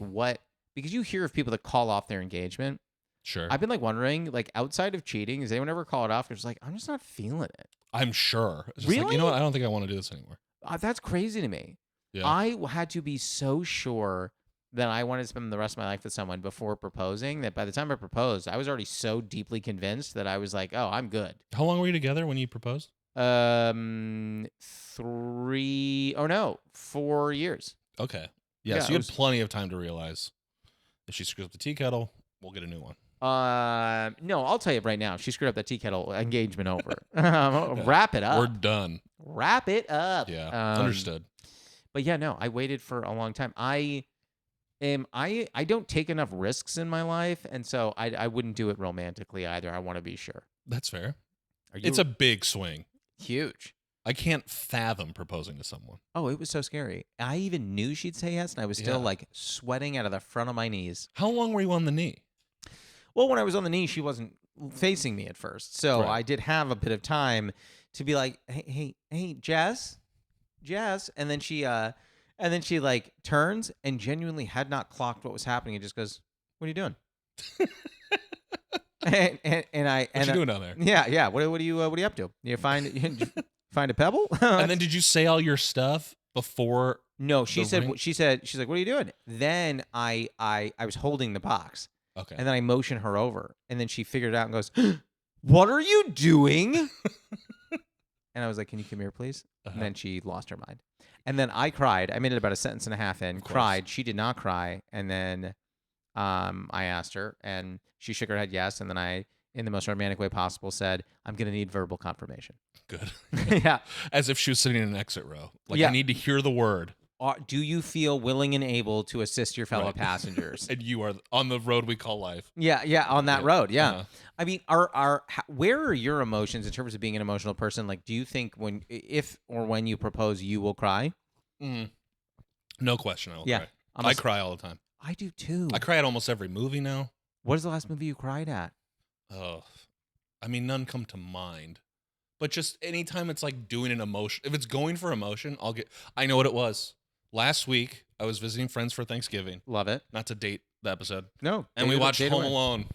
Speaker 1: because you hear of people that call off their engagement.
Speaker 2: Sure.
Speaker 1: I've been like wondering, like outside of cheating, does anyone ever call it off? They're just like, I'm just not feeling it.
Speaker 2: I'm sure. It's just like,
Speaker 1: Really?
Speaker 2: you know what? I don't think I want to do this anymore.
Speaker 1: That's crazy to me.
Speaker 2: Yeah.
Speaker 1: I had to be so sure that I wanted to spend the rest of my life with someone before proposing that by the time I proposed, I was already so deeply convinced that I was like, oh, I'm good.
Speaker 2: How long were you together when you proposed?
Speaker 1: 4 years.
Speaker 2: Okay.
Speaker 1: Yeah,
Speaker 2: so
Speaker 1: it
Speaker 2: you had
Speaker 1: was-
Speaker 2: plenty of time to realize if she screws up the tea kettle, we'll get a new one.
Speaker 1: No, I'll tell you right now. She screwed up that tea kettle. Engagement over. Wrap it up.
Speaker 2: We're done.
Speaker 1: Wrap it up.
Speaker 2: Yeah. Understood.
Speaker 1: But yeah, no, I waited for a long time. I don't take enough risks in my life, and so I wouldn't do it romantically either. I want to be sure.
Speaker 2: That's fair.
Speaker 1: Are you
Speaker 2: It's a big swing.
Speaker 1: huge?
Speaker 2: I can't fathom proposing to someone.
Speaker 1: Oh, it was so scary. I even knew she'd say yes, and I was still
Speaker 2: Yeah.
Speaker 1: like sweating out of the front of my knees.
Speaker 2: How long were you on the knee?
Speaker 1: Well, when I was on the knee, she wasn't facing me at first, so
Speaker 2: Right.
Speaker 1: I did have a bit of time to be like, hey, Jess, and then she like turns and genuinely had not clocked what was happening and just goes, "What are you doing?" and I
Speaker 2: What you doing down there?
Speaker 1: yeah. What are you up to? You find a pebble?
Speaker 2: And then did you say all your stuff before?
Speaker 1: No, she's like, "What are you doing?" Then I was holding the box.
Speaker 2: Okay.
Speaker 1: And then I motion her over, and then she figured it out and goes, "What are you doing?" And I was like, "Can you come here, please?"
Speaker 2: Uh-huh.
Speaker 1: And then she lost her mind. And then I cried. I made it about a sentence and a half in.
Speaker 2: Of course.
Speaker 1: Cried. She did not cry. And then I asked her, and she shook her head yes. And then I, in the most romantic way possible, said, "I'm going to need verbal confirmation."
Speaker 2: Good.
Speaker 1: Yeah.
Speaker 2: As if she was sitting in an exit row. Like,
Speaker 1: Yeah.
Speaker 2: I need to hear the word.
Speaker 1: Do you feel willing and able to assist your fellow
Speaker 2: Right.
Speaker 1: passengers?
Speaker 2: And you are on the road we call life.
Speaker 1: Yeah, on that road. Yeah.
Speaker 2: Uh-huh.
Speaker 1: I mean, where are your emotions in terms of being an emotional person? Like, do you think if or when you propose, you will cry?
Speaker 2: No question. I will
Speaker 1: Yeah.
Speaker 2: cry.
Speaker 1: I'm
Speaker 2: I
Speaker 1: a-
Speaker 2: cry all the time.
Speaker 1: I do too.
Speaker 2: I cry at almost every movie now.
Speaker 1: What is the last movie you cried at?
Speaker 2: Oh, I mean, none come to mind. But just anytime it's like doing an emotion, if it's going for emotion, I know what it was. Last week, I was visiting friends for Thanksgiving.
Speaker 1: Love it.
Speaker 2: Not to date the episode.
Speaker 1: No.
Speaker 2: And we watched Home Alone.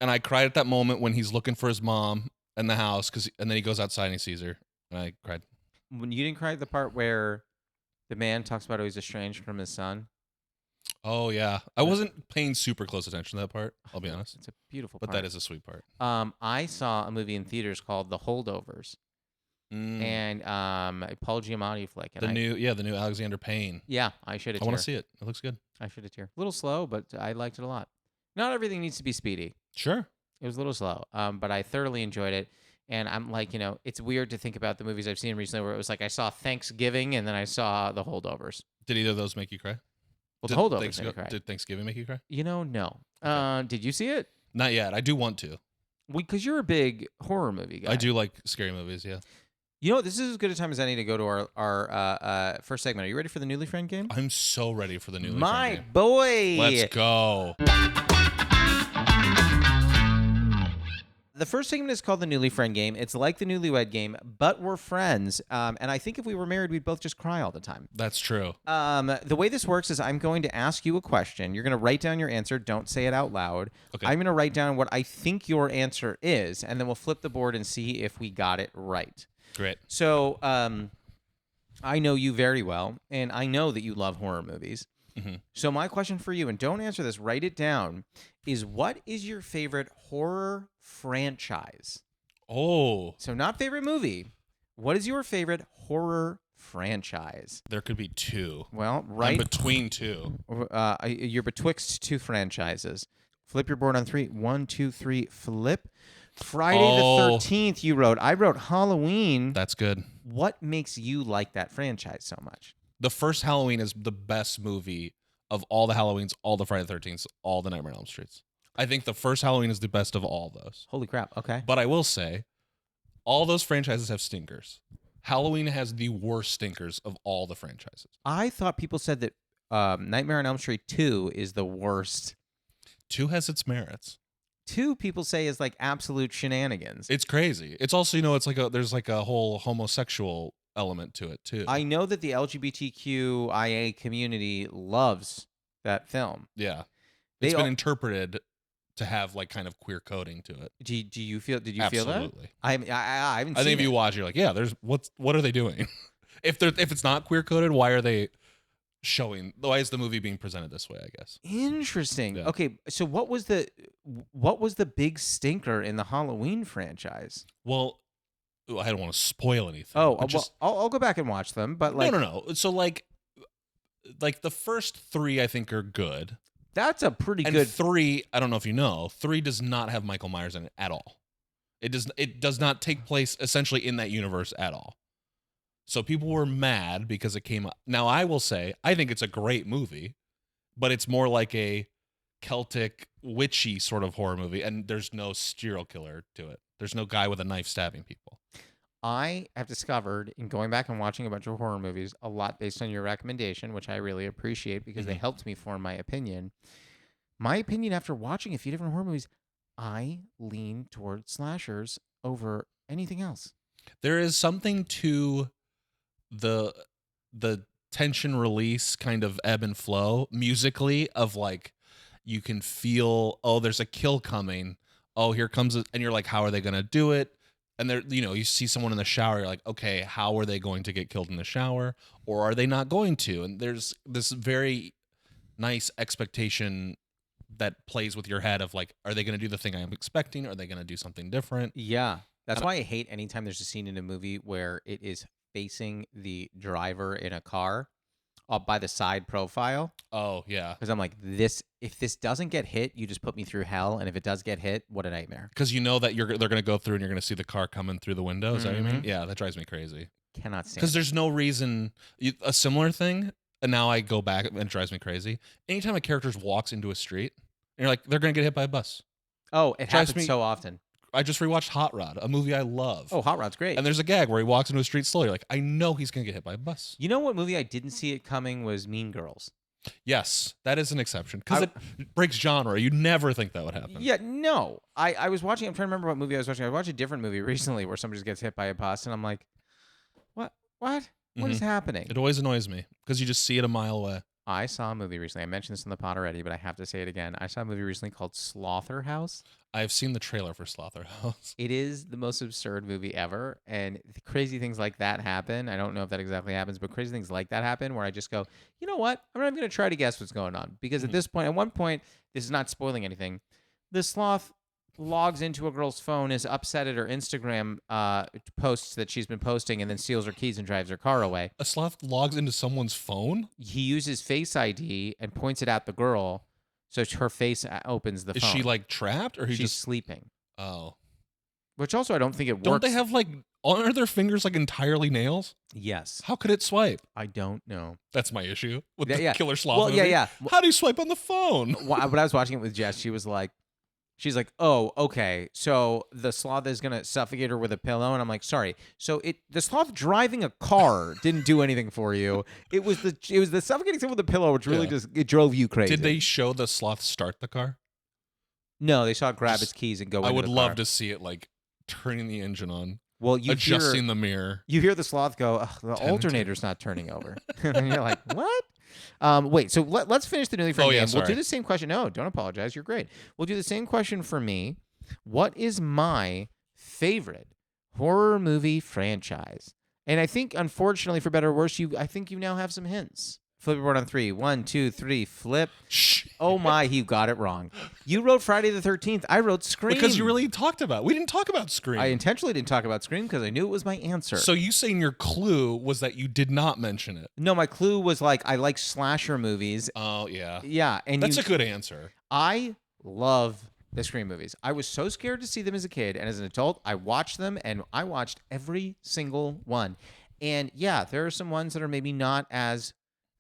Speaker 2: And I cried at that moment when he's looking for his mom in the house, and then he goes outside and he sees her. And I cried.
Speaker 1: When you didn't cry at the part where the man talks about how he's estranged from his son.
Speaker 2: Oh, yeah. I wasn't paying super close attention to that part, I'll be honest.
Speaker 1: It's a beautiful
Speaker 2: But
Speaker 1: part.
Speaker 2: that is a sweet part.
Speaker 1: I saw a movie in theaters called The Holdovers. And Paul Giamatti flick. And
Speaker 2: The new Alexander Payne.
Speaker 1: Yeah, I should have.
Speaker 2: I want to see it. It looks good.
Speaker 1: I should have tear. A little slow, but I liked it a lot. Not everything needs to be speedy.
Speaker 2: Sure.
Speaker 1: It was a little slow, but I thoroughly enjoyed it. And I'm like, it's weird to think about the movies I've seen recently where it was like I saw Thanksgiving and then I saw The Holdovers.
Speaker 2: Did either of those make you cry?
Speaker 1: Well, The Holdovers made me cry.
Speaker 2: Did Thanksgiving make you cry?
Speaker 1: No.
Speaker 2: Okay.
Speaker 1: Did you see it?
Speaker 2: Not yet. I do want to.
Speaker 1: Because you're a big horror movie guy.
Speaker 2: I do like scary movies, yeah.
Speaker 1: This is as good a time as any to go to our first segment. Are you ready for the Newly Friend game?
Speaker 2: I'm so ready for the new
Speaker 1: My
Speaker 2: game.
Speaker 1: boy.
Speaker 2: Let's go.
Speaker 1: The first segment is called the Newly Friend Game. It's like the Newlywed Game, but we're friends. And I think if we were married, we'd both just cry all the time.
Speaker 2: That's true.
Speaker 1: The way this works is I'm going to ask you a question. You're going to write down your answer. Don't say it out loud.
Speaker 2: Okay.
Speaker 1: I'm going to write down what I think your answer is, and then we'll flip the board and see if we got it right.
Speaker 2: Great.
Speaker 1: So I know you very well, and I know that you love horror movies.
Speaker 2: Mm-hmm.
Speaker 1: So my question for you, and don't answer this, write it down, is what is your favorite horror franchise?
Speaker 2: Oh.
Speaker 1: So not favorite movie. What is your favorite horror franchise?
Speaker 2: There could be two.
Speaker 1: Well,
Speaker 2: I'm
Speaker 1: right.
Speaker 2: between two.
Speaker 1: You're betwixt two franchises. Flip your board on 3. 1, 2, 3. Flip. Friday the 13th. You wrote. I wrote Halloween.
Speaker 2: That's good.
Speaker 1: What makes you like that franchise so much?
Speaker 2: The first Halloween is the best movie of all the Halloweens, all the Friday the 13th, all the Nightmare on Elm Streets. I think the first Halloween is the best of all those.
Speaker 1: Holy crap. Okay.
Speaker 2: But I will say, all those franchises have stinkers. Halloween has the worst stinkers of all the franchises.
Speaker 1: I thought people said that Nightmare on Elm Street 2 is the worst.
Speaker 2: 2 has its merits.
Speaker 1: 2 people say is like absolute shenanigans.
Speaker 2: It's crazy. It's also, it's like there's like a whole homosexual element to it too.
Speaker 1: I know that the LGBTQIA community loves that film.
Speaker 2: Yeah. It's been interpreted to have like kind of queer coding to it.
Speaker 1: Do you feel? Did you
Speaker 2: Absolutely.
Speaker 1: feel that? I haven't.
Speaker 2: I
Speaker 1: seen
Speaker 2: think if
Speaker 1: it.
Speaker 2: you watch, you're like, yeah. What are they doing? if it's not queer coded, why are they showing? Why is the movie being presented this way? I guess.
Speaker 1: Interesting.
Speaker 2: Yeah.
Speaker 1: Okay, so what was the big stinker in the Halloween franchise?
Speaker 2: Well, I don't want to spoil anything.
Speaker 1: Oh,
Speaker 2: just
Speaker 1: I'll go back and watch them. But like,
Speaker 2: no. So like the first 3, I think, are good.
Speaker 1: That's a pretty
Speaker 2: And
Speaker 1: good.
Speaker 2: 3, I don't know if you know, 3 does not have Michael Myers in it at all. It does not take place essentially in that universe at all. So people were mad because it came up. Now I will say, I think it's a great movie, but it's more like a Celtic witchy sort of horror movie, and there's no serial killer to it. There's no guy with a knife stabbing people.
Speaker 1: I have discovered in going back and watching a bunch of horror movies, a lot based on your recommendation, which I really appreciate because they helped me form my opinion. My opinion after watching a few different horror movies, I lean towards slashers over anything else.
Speaker 2: There is something to the tension release kind of ebb and flow musically of like you can feel, oh, there's a kill coming. Oh, here comes and you're like, how are they going to do it? And there, you see someone in the shower, you're like, okay, how are they going to get killed in the shower? Or are they not going to? And there's this very nice expectation that plays with your head of like, are they going to do the thing I'm expecting? Are they going to do something different?
Speaker 1: Yeah. That's why I hate anytime there's a scene in a movie where it is facing the driver in a car by the side profile.
Speaker 2: Oh, yeah.
Speaker 1: Because I'm like, if this doesn't get hit, you just put me through hell. And if it does get hit, what a nightmare.
Speaker 2: Because you know that they're going to go through and you're going to see the car coming through the window. Is that what you mean?
Speaker 1: Mm-hmm.
Speaker 2: Yeah, that drives me crazy.
Speaker 1: Cannot stand
Speaker 2: Because there's no reason. A similar thing, and now I go back and it drives me crazy. Anytime a character walks into a street, and you're like, they're going to get hit by a bus.
Speaker 1: Oh, it
Speaker 2: drives
Speaker 1: happens
Speaker 2: me-
Speaker 1: so often.
Speaker 2: I just rewatched Hot Rod, a movie I love.
Speaker 1: Oh, Hot Rod's great.
Speaker 2: And there's a gag where he walks into a street slowly. You're like, I know he's going to get hit by a bus.
Speaker 1: You know what movie I didn't see it coming was Mean Girls.
Speaker 2: Yes, that is an exception. Because it breaks genre. You'd never think that would happen.
Speaker 1: Yeah, no. I was watching, I'm trying to remember what movie I was watching. I watched a different movie recently where somebody just gets hit by a bus, and I'm like, what? What is happening?
Speaker 2: It always annoys me because you just see it a mile away.
Speaker 1: I saw a movie recently. I mentioned this in the pod already, but I have to say it again. I saw a movie recently called Slaughterhouse.
Speaker 2: I've seen the trailer for Slaughterhouse.
Speaker 1: It is the most absurd movie ever, and crazy things like that happen. I don't know if that exactly happens, but crazy things like that happen where I just go, you know what? I'm not even going to try to guess what's going on. Because at this point, at one point, this is not spoiling anything, the sloth logs into a girl's phone, is upset at her Instagram posts that she's been posting, and then steals her keys and drives her car away.
Speaker 2: A sloth logs into someone's phone?
Speaker 1: He uses Face ID and points it at the girl, so her face opens the
Speaker 2: Is
Speaker 1: phone.
Speaker 2: she like trapped or
Speaker 1: She's
Speaker 2: just
Speaker 1: sleeping.
Speaker 2: Oh.
Speaker 1: Which also I don't think it works.
Speaker 2: Don't they have like aren't their fingers like entirely nails?
Speaker 1: Yes.
Speaker 2: How could it swipe?
Speaker 1: I don't know.
Speaker 2: That's my issue with
Speaker 1: Yeah,
Speaker 2: the
Speaker 1: yeah.
Speaker 2: killer sloth
Speaker 1: Well,
Speaker 2: movie.
Speaker 1: yeah.
Speaker 2: How do you swipe on the phone?
Speaker 1: When I was watching it with Jess, she's like, oh, okay. So the sloth is gonna suffocate her with a pillow, and I'm like, sorry. So the sloth driving a car didn't do anything for you. It was the suffocating someone with a pillow, which really
Speaker 2: Yeah.
Speaker 1: it drove you crazy.
Speaker 2: Did they show the sloth start the car?
Speaker 1: No, they saw it grab
Speaker 2: Just-
Speaker 1: its keys and go
Speaker 2: I
Speaker 1: into
Speaker 2: would
Speaker 1: the
Speaker 2: love
Speaker 1: car.
Speaker 2: to see it like turning the engine on,
Speaker 1: Well, you
Speaker 2: adjusting
Speaker 1: hear,
Speaker 2: the mirror.
Speaker 1: you hear the sloth go, "Ugh, the
Speaker 2: 10
Speaker 1: alternator's not turning over. And you're like, what? Wait, so let's finish the newly friend
Speaker 2: Oh, yeah,
Speaker 1: game. We'll do
Speaker 2: sorry.
Speaker 1: the same question. No, don't apologize. You're great. We'll do the same question for me. What is my favorite horror movie franchise? And I think, unfortunately, for better or worse, I think you now have some hints. Flip a board on 3. 1, 2, 3. Flip.
Speaker 2: Shh.
Speaker 1: Oh my, you got it wrong. You wrote Friday the 13th. I wrote Scream.
Speaker 2: Because you really talked about. We didn't talk about Scream.
Speaker 1: I intentionally didn't talk about Scream because I knew it was my answer.
Speaker 2: So you saying your clue was that you did not mention it?
Speaker 1: No, my clue was like I like slasher movies.
Speaker 2: Oh yeah.
Speaker 1: Yeah, and
Speaker 2: That's a good answer.
Speaker 1: I love the Scream movies. I was so scared to see them as a kid, and as an adult, I watched them, and I watched every single one. And yeah, there are some ones that are maybe not as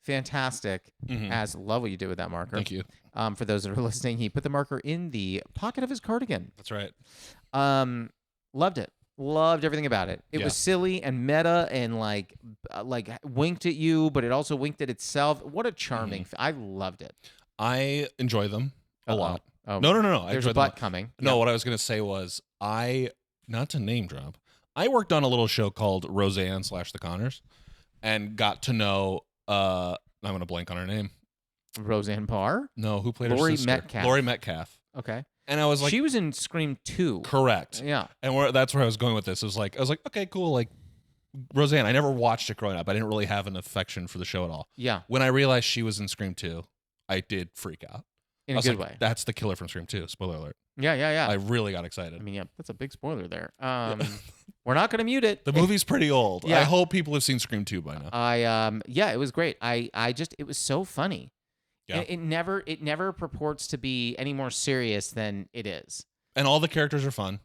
Speaker 1: fantastic as love what you did with that marker.
Speaker 2: Thank you.
Speaker 1: For those that are listening, he put the marker in the pocket of his cardigan.
Speaker 2: That's right.
Speaker 1: Loved it. Loved everything about it. It was silly and meta and like winked at you, but it also winked at itself. What a charming! I loved it.
Speaker 2: I enjoy them a lot.
Speaker 1: Oh,
Speaker 2: No. I
Speaker 1: there's
Speaker 2: enjoy
Speaker 1: a
Speaker 2: them
Speaker 1: butt
Speaker 2: lot.
Speaker 1: coming.
Speaker 2: No, what I was gonna say was not to name drop. I worked on a little show called Roseanne / The Connors, and got to know. I'm gonna blank on her name.
Speaker 1: Roseanne Barr.
Speaker 2: No, who played
Speaker 1: Laurie
Speaker 2: her sister?
Speaker 1: Metcalf.
Speaker 2: Laurie Metcalf.
Speaker 1: Okay.
Speaker 2: And I was like,
Speaker 1: she was in Scream 2.
Speaker 2: correct.
Speaker 1: Yeah.
Speaker 2: And that's where I was going with this. I was like, okay, cool. Like Roseanne, I never watched it growing up. I didn't really have an affection for the show at all.
Speaker 1: Yeah.
Speaker 2: When I realized she was in Scream 2, I did freak out.
Speaker 1: In
Speaker 2: I
Speaker 1: a
Speaker 2: was
Speaker 1: good
Speaker 2: like,
Speaker 1: way.
Speaker 2: That's the killer from Scream 2. Spoiler alert.
Speaker 1: Yeah.
Speaker 2: I really got excited.
Speaker 1: I mean, yeah, that's a big spoiler there. We're not going to mute it.
Speaker 2: The movie's pretty old.
Speaker 1: Yeah.
Speaker 2: I hope people have seen Scream 2 by now.
Speaker 1: Yeah, it was great. It was so funny.
Speaker 2: Yeah.
Speaker 1: It never purports to be any more serious than it is.
Speaker 2: And all the characters are fun.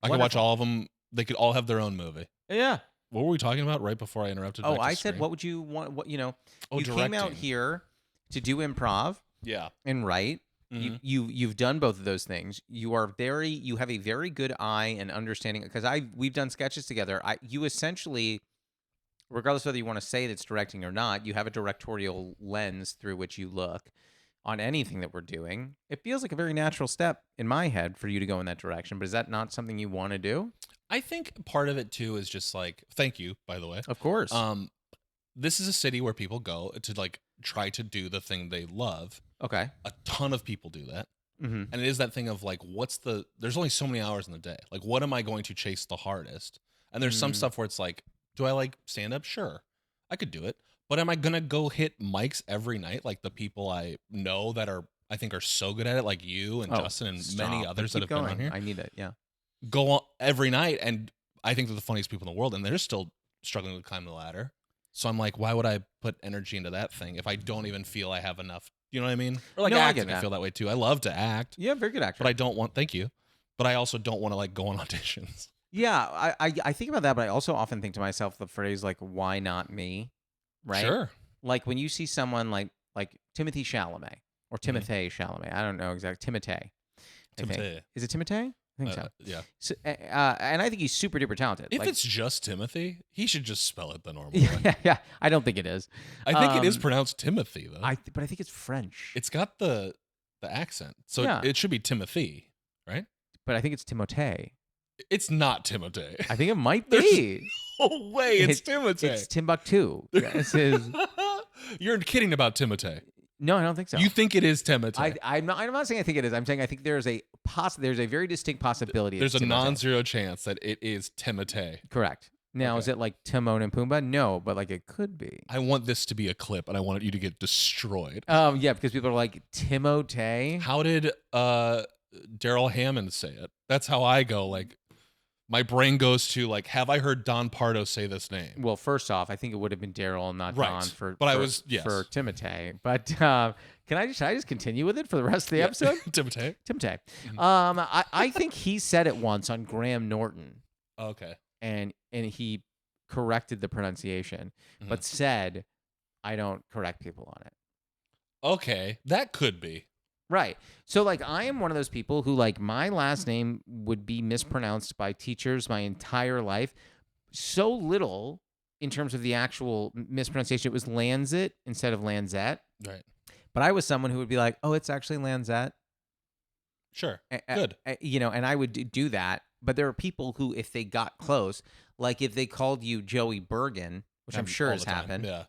Speaker 2: I can watch
Speaker 1: Wonderful.
Speaker 2: all of them. They could all have their own movie.
Speaker 1: Yeah.
Speaker 2: What were we talking about right before I interrupted?
Speaker 1: Oh,
Speaker 2: back to
Speaker 1: I said,
Speaker 2: Scream?
Speaker 1: what would you want? What you came out
Speaker 2: directing.
Speaker 1: here to do improv
Speaker 2: Yeah.
Speaker 1: and write.
Speaker 2: Mhm.
Speaker 1: You've done both of those things. You have a very good eye and understanding because we've done sketches together. You essentially, regardless of whether you want to say that's directing or not, you have a directorial lens through which you look on anything that we're doing. It feels like a very natural step in my head for you to go in that direction. But is that not something you want to do?
Speaker 2: I think part of it too is just like, thank you, by the way.
Speaker 1: Of course.
Speaker 2: This is a city where people go to like try to do the thing they love.
Speaker 1: Okay.
Speaker 2: A ton of people do that.
Speaker 1: Mm-hmm.
Speaker 2: And it is that thing of like, there's only so many hours in the day. Like, what am I going to chase the hardest? And there's some stuff where it's like, do I like stand up? Sure. I could do it. But am I going to go hit mics every night? Like the people I know that I think are so good at it, like you and Justin and many others that have been on here.
Speaker 1: I need it. Yeah.
Speaker 2: Go on every night. And I think they're the funniest people in the world. And they're still struggling to climb the ladder. So I'm like, why would I put energy into that thing if I don't even feel I have enough? You know what I mean? Or like
Speaker 1: No, I
Speaker 2: acting,
Speaker 1: get that.
Speaker 2: I feel that way too. I love to act,
Speaker 1: Yeah, very good actor.
Speaker 2: but I don't want. Thank you, but I also don't want to like go on auditions.
Speaker 1: Yeah, I think about that, but I also often think to myself the phrase like, "Why not me?" Right?
Speaker 2: Sure.
Speaker 1: Like when you see someone like Timothy Chalamet or Timothée Chalamet, I don't know exactly. Timothée. I think.
Speaker 2: Timothée.
Speaker 1: Is it Timothée? I think so.
Speaker 2: Yeah.
Speaker 1: So, and I think he's super duper talented.
Speaker 2: If
Speaker 1: Like,
Speaker 2: it's just Timothy, he should just spell it the normal
Speaker 1: yeah,
Speaker 2: way.
Speaker 1: yeah, I don't think it is.
Speaker 2: I think it is
Speaker 1: Um,
Speaker 2: pronounced Timothy though.
Speaker 1: But I think it's French.
Speaker 2: It's got the accent, so
Speaker 1: Yeah.
Speaker 2: it should be Timothy, right?
Speaker 1: But I think it's Timothée.
Speaker 2: It's not Timothy.
Speaker 1: I think it might
Speaker 2: There's
Speaker 1: be.
Speaker 2: Oh way, it's Timothy.
Speaker 1: It's Timbuktu. This is.
Speaker 2: You're kidding about Timothy.
Speaker 1: No, I don't think so.
Speaker 2: You think it is Timothy?
Speaker 1: I'm not saying I think it is. I'm saying I think there's a very distinct possibility.
Speaker 2: There's
Speaker 1: it's
Speaker 2: a
Speaker 1: Timothée.
Speaker 2: non-zero chance that it is Timothy.
Speaker 1: Correct. Now,
Speaker 2: Okay.
Speaker 1: is it like Timon and Pumbaa? No, but like it could be.
Speaker 2: I want this to be a clip, and I want you to get destroyed.
Speaker 1: Yeah, because people are like Timotei.
Speaker 2: How did Daryl Hammond say it? That's how I go. Like, my brain goes to like, have I heard Don Pardo say this name?
Speaker 1: Well, first off, I think it would have been Daryl and not
Speaker 2: Right.
Speaker 1: Don for.
Speaker 2: But I
Speaker 1: for-
Speaker 2: was- yes.
Speaker 1: for Timotei. But should I just continue with it for the rest of the episode?
Speaker 2: Timothy.
Speaker 1: Timotei.
Speaker 2: Mm-hmm.
Speaker 1: I think he said it once on Graham Norton,
Speaker 2: Okay.
Speaker 1: and he corrected the pronunciation,
Speaker 2: Mm-hmm.
Speaker 1: but said, "I don't correct people on it."
Speaker 2: Okay, that could be.
Speaker 1: Right. So like I am one of those people who like my last name would be mispronounced by teachers my entire life. So little in terms of the actual mispronunciation. It was Lanzet instead of Lanzette.
Speaker 2: Right.
Speaker 1: But I was someone who would be like, "Oh, it's actually Lanzette."
Speaker 2: Sure.
Speaker 1: A-
Speaker 2: Good.
Speaker 1: you know, and I would do that. But there are people who, if they got close, like if they called you Joey Bergren, which I'm sure
Speaker 2: All
Speaker 1: has
Speaker 2: the time.
Speaker 1: happened,
Speaker 2: Yeah.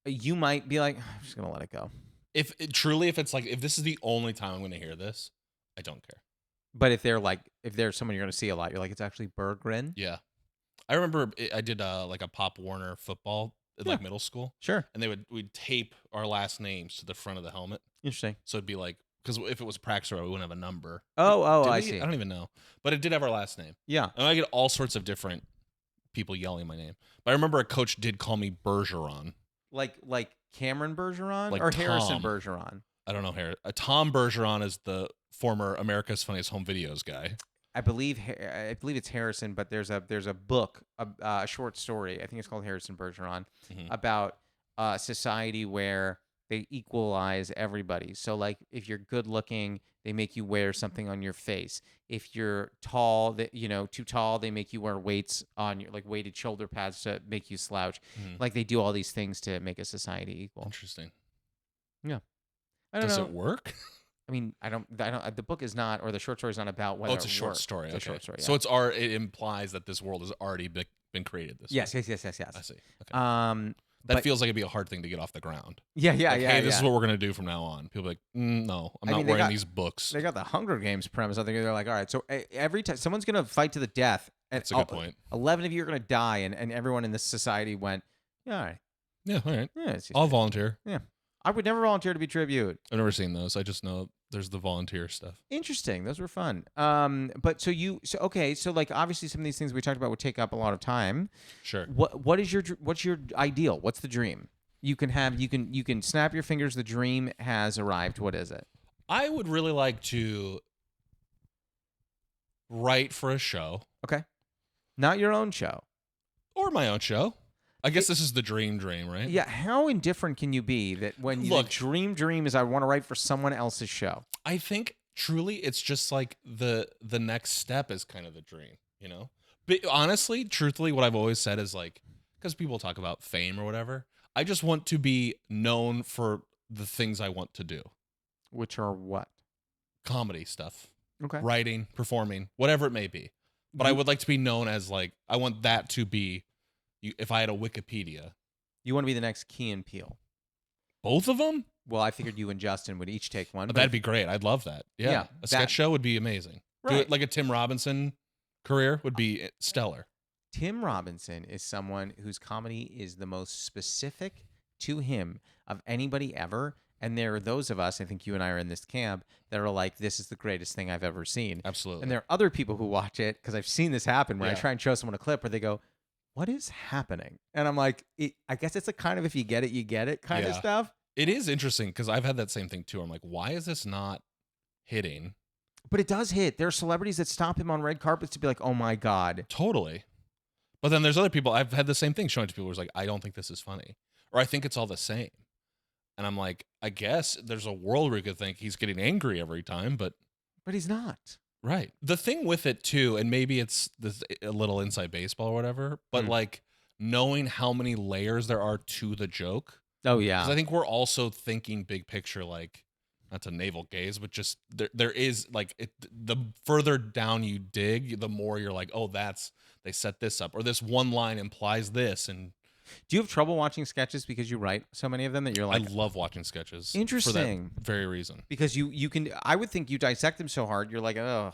Speaker 1: you might be like, I'm just gonna let it go.
Speaker 2: If it's like, if this is the only time I'm going to hear this, I don't care.
Speaker 1: But if they're someone you're gonna see a lot, you're like, it's actually Bergren.
Speaker 2: Yeah. I remember I did like a Pop Warner football in like middle school,
Speaker 1: Sure.
Speaker 2: and we'd tape our last names to the front of the helmet.
Speaker 1: Interesting.
Speaker 2: So it'd be like, because if it was a practice row, we wouldn't have a number.
Speaker 1: Oh,
Speaker 2: Did
Speaker 1: I
Speaker 2: we?
Speaker 1: see.
Speaker 2: I don't even know, but it did have our last name.
Speaker 1: Yeah.
Speaker 2: And I get all sorts of different people yelling my name. But I remember a coach did call me Bergeron.
Speaker 1: Like Cameron Bergeron
Speaker 2: Like
Speaker 1: or Harrison
Speaker 2: Tom.
Speaker 1: Bergeron.
Speaker 2: I don't know. Tom Bergeron is the former America's Funniest Home Videos guy.
Speaker 1: I believe it's Harrison, but there's a book, a short story. I think it's called Harrison Bergeron, about a society where they equalize everybody. So like if you're good looking, they make you wear something on your face. If you're tall, too tall, they make you wear weights on your, like weighted shoulder pads to make you slouch. Like they do all these things to make a society equal.
Speaker 2: Interesting.
Speaker 1: Yeah. I don't
Speaker 2: Does
Speaker 1: know.
Speaker 2: it work?
Speaker 1: I mean, I don't. The book is not, or the short story is not about whether.
Speaker 2: Oh, it's a
Speaker 1: it
Speaker 2: short
Speaker 1: works.
Speaker 2: story.
Speaker 1: It's
Speaker 2: Okay.
Speaker 1: a short story. Yeah.
Speaker 2: So it implies that this world has already been created this way.
Speaker 1: Yes.
Speaker 2: I see. Okay.
Speaker 1: That
Speaker 2: That feels like it'd be a hard thing to get off the ground.
Speaker 1: Yeah.
Speaker 2: Like, hey, this is what we're gonna do from now on. People are like, no, I'm not wearing these books.
Speaker 1: They got the Hunger Games premise. I think they're like, all right, so every time someone's gonna fight to the death, and
Speaker 2: That's a good point.
Speaker 1: 11 of you are gonna die, and everyone in this society went, yeah, all right,
Speaker 2: Yeah, all right.
Speaker 1: yeah,
Speaker 2: I'll volunteer.
Speaker 1: Yeah, I would never volunteer to be tribute.
Speaker 2: I've never seen those. I just know there's the volunteer stuff.
Speaker 1: Interesting. Those were fun. But so like obviously some of these things we talked about would take up a lot of time.
Speaker 2: Sure.
Speaker 1: What's your ideal? What's the dream? You can snap your fingers. The dream has arrived. What is it?
Speaker 2: I would really like to write for a show.
Speaker 1: Okay. Not your own show.
Speaker 2: Or my own show. I guess this is the dream, right?
Speaker 1: Yeah. How indifferent can you be that when you dream is I want to write for someone else's show?
Speaker 2: I think truly it's just like the next step is kind of the dream, you know? But honestly, truthfully, what I've always said is like, because people talk about fame or whatever, I just want to be known for the things I want to do.
Speaker 1: Which are what?
Speaker 2: Comedy stuff.
Speaker 1: Okay.
Speaker 2: Writing, performing, whatever it may be. But I would like to be known as like, I want that to be, if I had a Wikipedia.
Speaker 1: You want to be the next Key and Peele.
Speaker 2: Both of them?
Speaker 1: Well, I figured you and Justin would each take one.
Speaker 2: That'd be great. I'd love that. Yeah. A sketch show would be amazing.
Speaker 1: Right.
Speaker 2: Do it like a Tim Robinson career would be stellar.
Speaker 1: Tim Robinson is someone whose comedy is the most specific to him of anybody ever. And there are those of us, I think you and I are in this camp, that are like, this is the greatest thing I've ever seen.
Speaker 2: Absolutely.
Speaker 1: And there are other people who watch it, because I've seen this happen, where I
Speaker 2: Yeah.
Speaker 1: try and show someone a clip where they go, what is happening? And I'm like, I guess it's a kind of if you get it, you get it kind of
Speaker 2: Yeah.
Speaker 1: stuff.
Speaker 2: It is interesting because I've had that same thing too. I'm like, why is this not hitting?
Speaker 1: But it does hit. There are celebrities that stop him on red carpets to be like, oh my God.
Speaker 2: Totally. But then there's other people, I've had the same thing showing to people who's like, I don't think this is funny. Or I think it's all the same. And I'm like, I guess there's a world where you could think he's getting angry every time, but
Speaker 1: he's not.
Speaker 2: Right. The thing with it too, and maybe it's a little inside baseball or whatever, but like knowing how many layers there are to the joke.
Speaker 1: Oh yeah.
Speaker 2: Because I think we're also thinking big picture, like not to navel gaze, but just there is like the further down you dig, the more you're like, oh, they set this up, or this one line implies this. And
Speaker 1: do you have trouble watching sketches because you write so many of them that you're like,
Speaker 2: I love watching sketches.
Speaker 1: Interesting.
Speaker 2: For that very reason.
Speaker 1: Because you can, I would think you dissect them so hard, you're like, oh,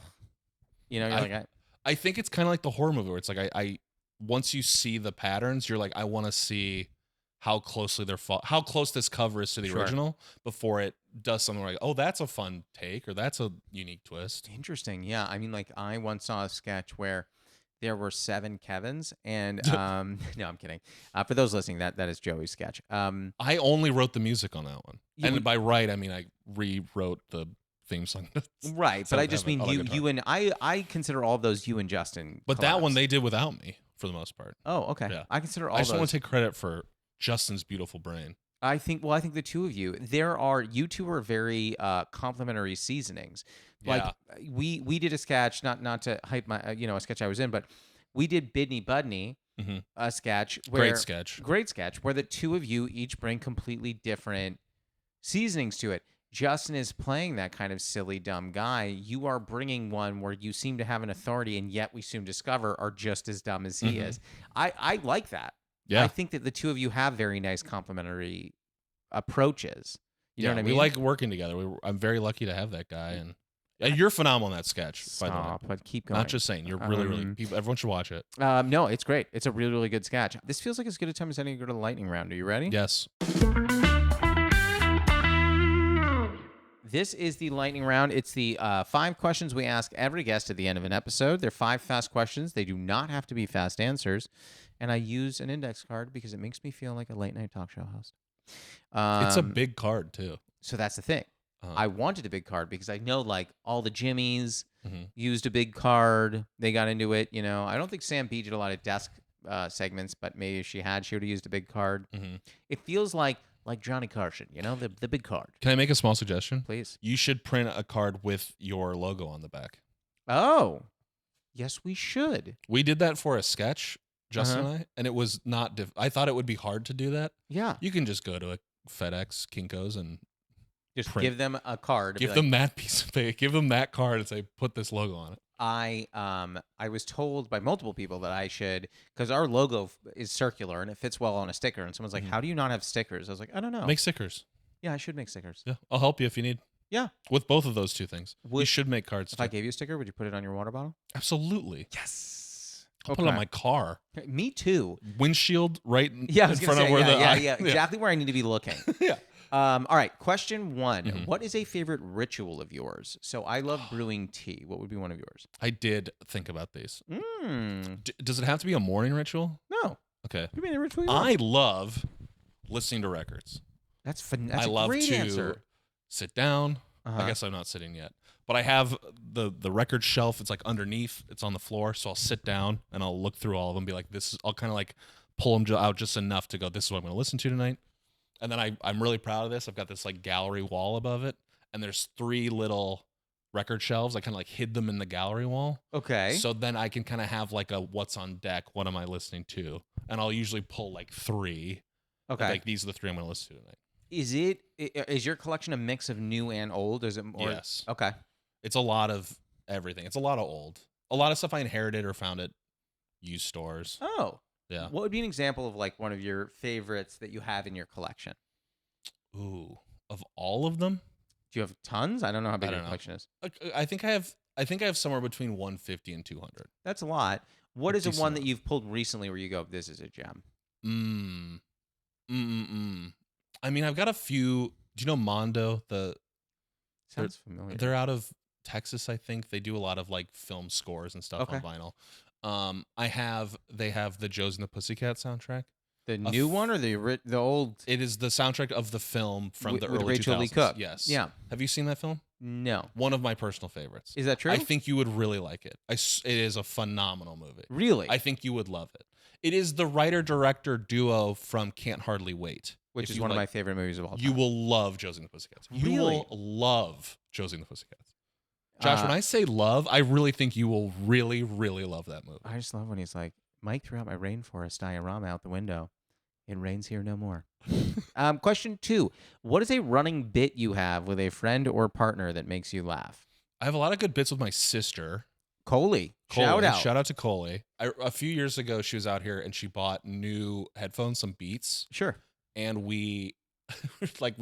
Speaker 1: you're like,
Speaker 2: I think it's kind of like the horror movie where it's like, I once you see the patterns, you're like, I want to see how closely how close this cover is to the original before it does something like, oh, that's a fun take or that's a unique twist.
Speaker 1: Interesting. Yeah. I mean, like I once saw a sketch where there were 7 Kevins and no, I'm kidding. For those listening, that is Joey's sketch.
Speaker 2: I only wrote the music on that one. And by write, I mean I rewrote the theme song.
Speaker 1: Right. But I just mean you and I consider all of those you and Justin.
Speaker 2: But that one they did without me for the most part.
Speaker 1: Oh, okay.
Speaker 2: Yeah.
Speaker 1: I consider all
Speaker 2: I just
Speaker 1: those.
Speaker 2: want to take credit for Justin's beautiful brain.
Speaker 1: I think the two of you, you two are very complementary seasonings. Like we did a sketch, not to hype my a sketch I was in, but we did Bidney Budney, a sketch great sketch where the two of you each bring completely different seasonings to it. Justin is playing that kind of silly, dumb guy. You are bringing one where you seem to have an authority, and yet we soon discover are just as dumb as he is. I like that.
Speaker 2: Yeah.
Speaker 1: I think that the two of you have very nice complementary approaches. You know what I mean?
Speaker 2: We like working together. I'm very lucky to have that guy, and you're phenomenal in that sketch. By the way,
Speaker 1: but keep going.
Speaker 2: not just saying, you're really. Everyone should watch it.
Speaker 1: No, it's great. It's a really, really good sketch. This feels like as good a time as any to go to the lightning round. Are you ready?
Speaker 2: Yes.
Speaker 1: This is the lightning round. It's the 5 questions we ask every guest at the end of an episode. They're 5 fast questions. They do not have to be fast answers. And I use an index card because it makes me feel like a late night talk show host.
Speaker 2: It's a big card too.
Speaker 1: So that's the thing. I wanted a big card because I know like all the Jimmies used a big card. They got into it. You know, I don't think Sam B did a lot of desk segments, but maybe if she would have used a big card. It feels like Johnny Carson, you know, the big card.
Speaker 2: Can I make a small suggestion?
Speaker 1: Please.
Speaker 2: You should print a card with your logo on the back.
Speaker 1: Oh, yes, we should.
Speaker 2: We did that for a sketch, Justin and I, and it was not. I thought it would be hard to do that.
Speaker 1: Yeah.
Speaker 2: You can just go to a FedEx, Kinko's, and
Speaker 1: just give them a card.
Speaker 2: Give them that piece of paper. Give them that card and say, put this logo on it.
Speaker 1: I was told by multiple people that I should, because our logo is circular and it fits well on a sticker. And someone's like, "How do you not have stickers?" I was like, "I don't know."
Speaker 2: Make stickers.
Speaker 1: Yeah, I should make stickers.
Speaker 2: Yeah, I'll help you if you need.
Speaker 1: Yeah,
Speaker 2: with both of those two things, you should make cards.
Speaker 1: If I gave you a sticker, would you put it on your water bottle?
Speaker 2: Absolutely.
Speaker 1: Yes.
Speaker 2: I'll put it on my car.
Speaker 1: Me too.
Speaker 2: Windshield right in front of where
Speaker 1: exactly where I need to be looking.
Speaker 2: Yeah.
Speaker 1: All right. Question 1. What is a favorite ritual of yours? So I love brewing tea. What would be one of yours?
Speaker 2: I did think about these. Does it have to be a morning ritual?
Speaker 1: No.
Speaker 2: Okay.
Speaker 1: Give me a ritual.
Speaker 2: I love listening to records.
Speaker 1: That's
Speaker 2: I love
Speaker 1: great
Speaker 2: to
Speaker 1: answer.
Speaker 2: sit down. I guess I'm not sitting yet, but I have the record shelf. It's like underneath. It's on the floor, so I'll sit down and I'll look through all of them. Be like, this is. I'll kind of like pull them out just enough to go. This is what I'm going to listen to tonight. And then I'm really proud of this. I've got this like gallery wall above it, and there's 3 little record shelves. I kind of like hid them in the gallery wall.
Speaker 1: Okay.
Speaker 2: So then I can kind of have like a what's on deck. What am I listening to? And I'll usually pull like 3.
Speaker 1: Okay.
Speaker 2: Like these are the 3 I'm going to listen to tonight.
Speaker 1: Is your collection a mix of new and old? Is it more?
Speaker 2: Yes.
Speaker 1: Okay.
Speaker 2: It's a lot of everything. It's a lot of old. A lot of stuff I inherited or found at used stores.
Speaker 1: Oh.
Speaker 2: Yeah.
Speaker 1: What would be an example of like one of your favorites that you have in your collection?
Speaker 2: Ooh, of all of them?
Speaker 1: Do you have tons? I don't know how big your collection is.
Speaker 2: I think I have somewhere between 150 and 200.
Speaker 1: That's a lot. What is the one that you've pulled recently where you go, this is a gem?
Speaker 2: I mean, I've got a few. Do you know Mondo?
Speaker 1: Sounds familiar.
Speaker 2: They're out of Texas, I think. They do a lot of like film scores and stuff on vinyl. They have the Joes and the Pussycat soundtrack.
Speaker 1: The new one or the old?
Speaker 2: It is the soundtrack of the film from the early
Speaker 1: Rachel
Speaker 2: 2000s.
Speaker 1: Lee Cook.
Speaker 2: Yes.
Speaker 1: Yeah.
Speaker 2: Have you seen that film?
Speaker 1: No.
Speaker 2: One of my personal favorites.
Speaker 1: Is that true?
Speaker 2: I think you would really like it. It is a phenomenal movie.
Speaker 1: Really?
Speaker 2: I think you would love it. It is the writer-director duo from Can't Hardly Wait.
Speaker 1: Which is one of my favorite movies of all time.
Speaker 2: You will love Josie and the Pussycats.
Speaker 1: Really?
Speaker 2: You will love Josie and the Pussycats. Josh, when I say love, I really think you will really, really love that movie.
Speaker 1: I just love when he's like, Mike threw out my rainforest diorama out the window. It rains here no more. Question 2. What is a running bit you have with a friend or partner that makes you laugh?
Speaker 2: I have a lot of good bits with my sister.
Speaker 1: Coley. Shout out.
Speaker 2: Shout out to Coley. A few years ago, she was out here and she bought new headphones, some Beats.
Speaker 1: Sure.
Speaker 2: And we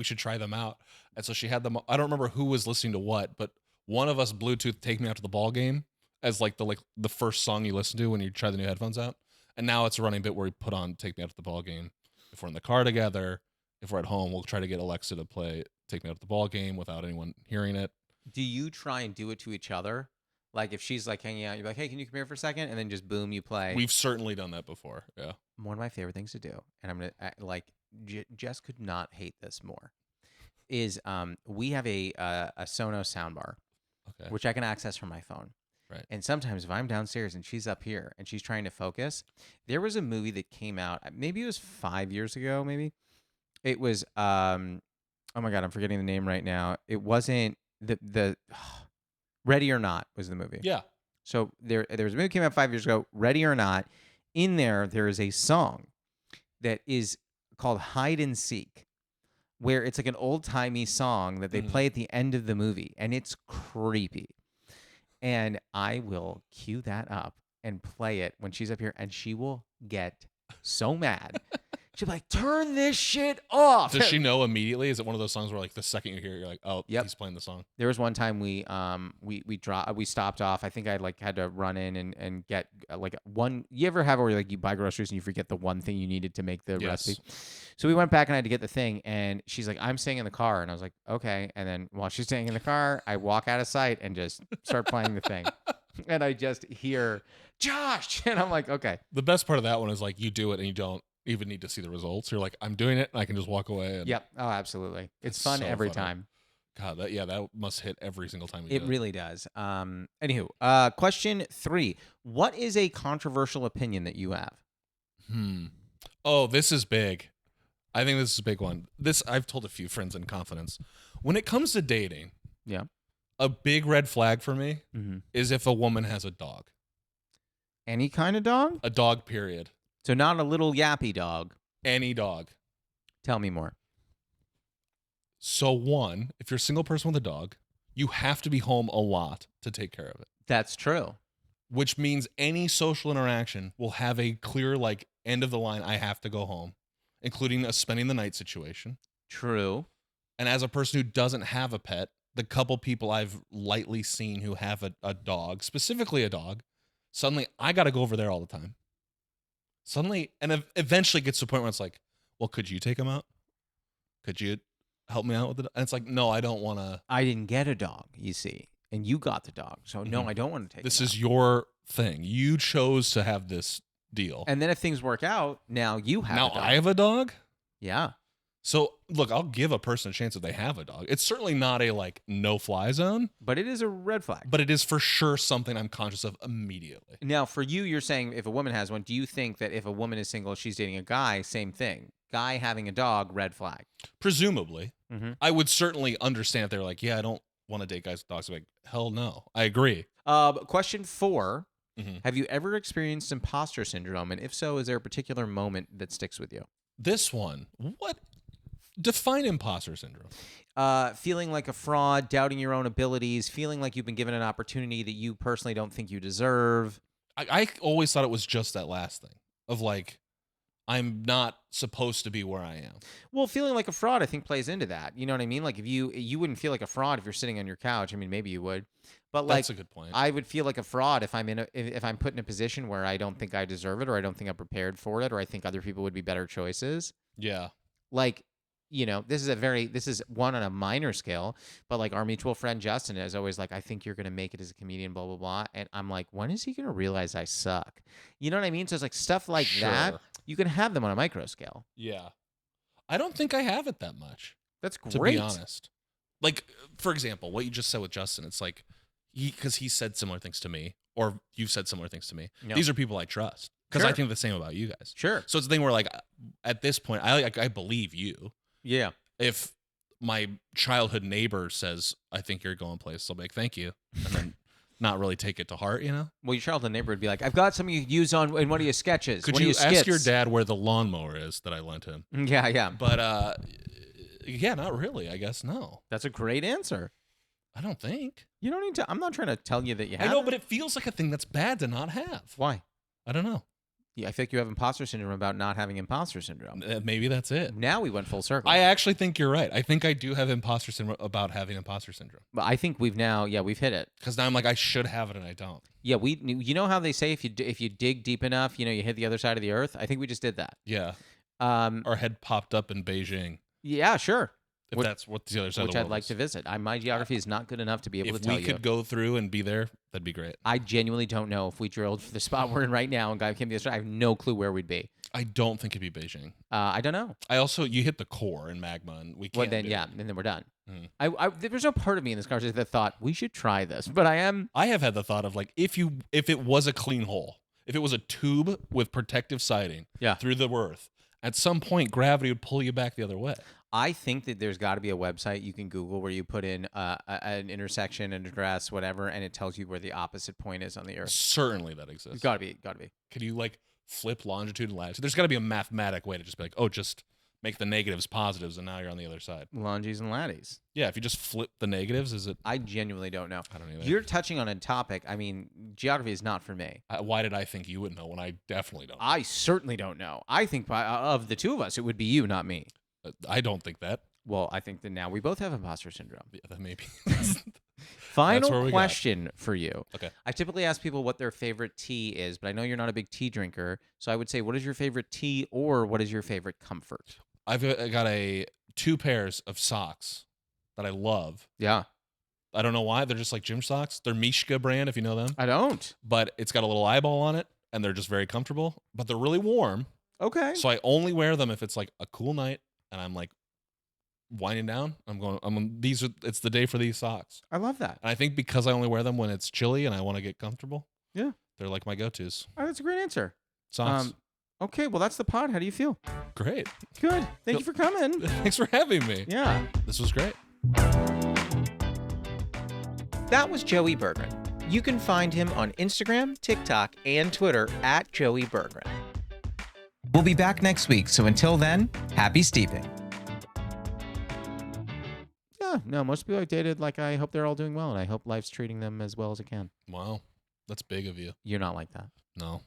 Speaker 2: should try them out. And so she had them. I don't remember who was listening to what, but one of us Bluetooth Take Me Out to the Ball Game as like the first song you listen to when you try the new headphones out. And now it's a running bit where we put on Take Me Out to the Ball Game. If we're in the car together, if we're at home, we'll try to get Alexa to play Take Me Out to the Ball Game without anyone hearing it.
Speaker 1: Do you try and do it to each other? Like if she's like hanging out, you're like, hey, can you come here for a second? And then just boom, you play.
Speaker 2: We've certainly done that before. Yeah.
Speaker 1: One of my favorite things to do, and I'm going to Jess could not hate this more, is we have a Sonos soundbar, which I can access from my phone.
Speaker 2: Right.
Speaker 1: And sometimes if I'm downstairs and she's up here and she's trying to focus, there was a movie that came out, maybe it was 5 years ago, maybe. It was, oh my God, I'm forgetting the name right now. It wasn't the Ready or Not was the movie.
Speaker 2: Yeah.
Speaker 1: So there was a movie that came out 5 years ago, Ready or Not. In there is a song that is called Hide and Seek. where it's like an old-timey song that they play at the end of the movie, and it's creepy. And I will cue that up and play it when she's up here, and she will get so mad. She'll be like, turn this shit off.
Speaker 2: Does she know immediately? Is it one of those songs where like the second you hear it, you're like, oh,
Speaker 1: Yep.
Speaker 2: he's playing the song?
Speaker 1: There was one time we stopped off. I think I like had to run in and get like one. You ever have where like you buy groceries and you forget the one thing you needed to make the recipe? So we went back and I had to get the thing, and she's like, I'm staying in the car, and I was like, okay. And then while she's staying in the car, I walk out of sight and just start playing the thing, and I just hear Josh, and I'm like, okay.
Speaker 2: The best part of that one is like you do it and you don't even need to see the results. You're like, I'm doing it, and I can just walk away. And
Speaker 1: Yep. Oh, absolutely. It's fun
Speaker 2: so
Speaker 1: every
Speaker 2: funny.
Speaker 1: time.
Speaker 2: God, that must hit every single time you do
Speaker 1: It really does. Anywho, question 3. What is a controversial opinion that you have?
Speaker 2: Oh, this is big. I think this is a big one. This I've told a few friends in confidence. When it comes to dating,
Speaker 1: Yeah.
Speaker 2: a big red flag for me
Speaker 1: Mm-hmm.
Speaker 2: is if a woman has a dog.
Speaker 1: Any kind of dog?
Speaker 2: A dog, period.
Speaker 1: So not a little yappy dog.
Speaker 2: Any dog.
Speaker 1: Tell me more.
Speaker 2: So one, if you're a single person with a dog, you have to be home a lot to take care of it.
Speaker 1: That's true.
Speaker 2: Which means any social interaction will have a clear, like, end of the line, I have to go home, including a spending the night situation.
Speaker 1: True.
Speaker 2: And as a person who doesn't have a pet, the couple people I've lightly seen who have a dog, specifically a dog, suddenly I got to go over there all the time. Suddenly, and eventually gets to a point where it's like, well, could you take him out? Could you help me out with it? And it's like, no, I don't want to.
Speaker 1: I didn't get a dog, you see, and you got the dog. So no, I don't want to take
Speaker 2: This
Speaker 1: him
Speaker 2: is
Speaker 1: out.
Speaker 2: your thing. You chose to have this deal.
Speaker 1: And then if things work out, now you have a dog.
Speaker 2: I have a dog?
Speaker 1: Yeah.
Speaker 2: So, look, I'll give a person a chance if they have a dog. It's certainly not a, like, no-fly zone.
Speaker 1: But it is a red flag.
Speaker 2: But it is for sure something I'm conscious of immediately.
Speaker 1: Now, for you, you're saying if a woman has one, do you think that if a woman is single, she's dating a guy, same thing? Guy having a dog, red flag.
Speaker 2: Presumably.
Speaker 1: Mm-hmm.
Speaker 2: I would certainly understand if they're like, yeah, I don't want to date guys with dogs. I'm like, hell no. I agree.
Speaker 1: Question 4.
Speaker 2: Mm-hmm.
Speaker 1: Have you ever experienced imposter syndrome? And if so, is there a particular moment that sticks with you?
Speaker 2: This one, what? Define imposter syndrome.
Speaker 1: Feeling like a fraud, doubting your own abilities, feeling like you've been given an opportunity that you personally don't think you deserve.
Speaker 2: I always thought it was just that last thing of like, I'm not supposed to be where I am.
Speaker 1: Well, feeling like a fraud, I think, plays into that. You know what I mean? Like if you wouldn't feel like a fraud if you're sitting on your couch. I mean, maybe you would, but like
Speaker 2: That's a good point.
Speaker 1: I would feel like a fraud if if I'm put in a position where I don't think I deserve it, or I don't think I'm prepared for it, or I think other people would be better choices.
Speaker 2: Yeah.
Speaker 1: Like, you know, this is one on a minor scale, but like our mutual friend Justin is always like, I think you're going to make it as a comedian, blah, blah, blah. And I'm like, when is he going to realize I suck? You know what I mean? So it's like stuff like that.
Speaker 2: Sure.
Speaker 1: You can have them on a micro scale.
Speaker 2: Yeah. I don't think I have it that much,
Speaker 1: That's great.
Speaker 2: to be honest. Like, for example, what you just said with Justin, it's like, because he said similar things to me, or you've said similar things to me.
Speaker 1: No.
Speaker 2: These are people I trust. Because I
Speaker 1: Sure.
Speaker 2: think the same about you guys.
Speaker 1: Sure.
Speaker 2: So it's a thing where, like, at this point, I believe you.
Speaker 1: Yeah.
Speaker 2: If my childhood neighbor says, I think you're going places, I'll be like, thank you. And then not really take it to heart, you know?
Speaker 1: Well, your childhood neighbor would be like, I've got something you use in one of your sketches.
Speaker 2: Could
Speaker 1: one of
Speaker 2: you
Speaker 1: your
Speaker 2: ask
Speaker 1: skits."
Speaker 2: your dad where the lawnmower is that I lent him?
Speaker 1: Yeah, yeah.
Speaker 2: But, yeah, not really, I guess. No.
Speaker 1: That's a great answer.
Speaker 2: I don't think.
Speaker 1: You don't need to. I'm not trying to tell you that you have.
Speaker 2: I know,
Speaker 1: it.
Speaker 2: but it feels like a thing that's bad to not have.
Speaker 1: Why?
Speaker 2: I don't know.
Speaker 1: Yeah, I think you have imposter syndrome about not having imposter syndrome.
Speaker 2: Maybe that's it.
Speaker 1: Now we went full circle.
Speaker 2: I actually think you're right. I think I do have imposter syndrome about having imposter syndrome.
Speaker 1: But I think we've hit it.
Speaker 2: Because now I'm like, I should have it and I don't.
Speaker 1: Yeah, you know how they say if you dig deep enough, you know, you hit the other side of the earth. I think we just did that.
Speaker 2: Yeah.
Speaker 1: Um,
Speaker 2: Our head popped up in Beijing.
Speaker 1: yeah, sure.
Speaker 2: If that's what the other side of
Speaker 1: Which
Speaker 2: the
Speaker 1: I'd
Speaker 2: world
Speaker 1: like
Speaker 2: is.
Speaker 1: to visit. My geography is not good enough to be able to
Speaker 2: If
Speaker 1: tell
Speaker 2: we
Speaker 1: you.
Speaker 2: could go through and be there, that'd be great.
Speaker 1: I genuinely don't know if we drilled for the spot we're in right now and guy came to the other side. I have no clue where we'd be.
Speaker 2: I don't think it'd be Beijing.
Speaker 1: I don't know.
Speaker 2: You hit the core in magma, and we can't.
Speaker 1: Well, then
Speaker 2: do
Speaker 1: yeah,
Speaker 2: it.
Speaker 1: and then we're done.
Speaker 2: Mhm.
Speaker 1: There's no part of me in this conversation that thought we should try this, but I am.
Speaker 2: I have had the thought of like, if it was a clean hole, if it was a tube with protective siding through the earth, at some point gravity would pull you back the other way.
Speaker 1: I think that there's got to be a website you can Google where you put in an intersection, an address, whatever, and it tells you where the opposite point is on the earth.
Speaker 2: Certainly that exists.
Speaker 1: It's got to be.
Speaker 2: Can you like flip longitude and latitude? There's got to be a mathematic way to just be like, oh, just make the negatives positives, and now you're on the other side.
Speaker 1: Longies and laddies.
Speaker 2: Yeah, if you just flip the negatives, is it?
Speaker 1: I genuinely don't know.
Speaker 2: I don't either.
Speaker 1: You're touching on a topic. I mean, geography is not for me.
Speaker 2: Why did I think you would know when I definitely don't know?
Speaker 1: I certainly don't know. I think of the two of us, it would be you, not me.
Speaker 2: I don't think that.
Speaker 1: Well, I think that now we both have imposter syndrome.
Speaker 2: Yeah, that maybe.
Speaker 1: Final question for you.
Speaker 2: Okay.
Speaker 1: I typically ask people what their favorite tea is, but I know you're not a big tea drinker. So I would say, what is your favorite tea or what is your favorite comfort?
Speaker 2: I've got 2 pairs of socks that I love.
Speaker 1: Yeah.
Speaker 2: I don't know why. They're just like gym socks. They're Mishka brand, if you know them.
Speaker 1: I don't.
Speaker 2: But it's got a little eyeball on it, and they're just very comfortable. But they're really warm.
Speaker 1: Okay.
Speaker 2: So I only wear them if it's like a cool night, and I'm like winding down. It's the day for these socks.
Speaker 1: I love that.
Speaker 2: And I think because I only wear them when it's chilly and I want to get comfortable.
Speaker 1: Yeah.
Speaker 2: They're like my go-tos.
Speaker 1: Oh, that's a great answer.
Speaker 2: Socks.
Speaker 1: Okay, well, that's the pod. How do you feel?
Speaker 2: Great.
Speaker 1: Good. Thank you for coming.
Speaker 2: Thanks for having me.
Speaker 1: Yeah.
Speaker 2: This was great.
Speaker 1: That was Joey Bergren. You can find him on Instagram, TikTok, and Twitter at Joey Bergren. We'll be back next week, so until then, happy steeping. Yeah, no, most people I've dated, like, I hope they're all doing well, and I hope life's treating them as well as it can.
Speaker 2: Wow. That's big of you.
Speaker 1: You're not like that.
Speaker 2: No.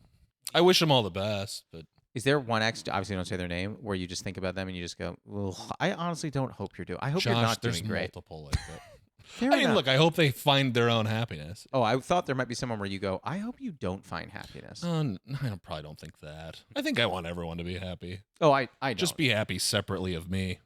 Speaker 2: I wish them all the best, but...
Speaker 1: Is there one ex, obviously don't say their name, where you just think about them and you just go, well, I honestly don't hope you're doing. I hope
Speaker 2: Josh,
Speaker 1: you're not
Speaker 2: there's
Speaker 1: doing great.
Speaker 2: multiple like that.
Speaker 1: Fair
Speaker 2: I mean,
Speaker 1: enough.
Speaker 2: look, I hope they find their own happiness.
Speaker 1: Oh, I thought there might be someone where you go, I hope you don't find happiness.
Speaker 2: I probably don't think that. I think I want everyone to be happy.
Speaker 1: Oh, I don't.
Speaker 2: Just be happy separately of me.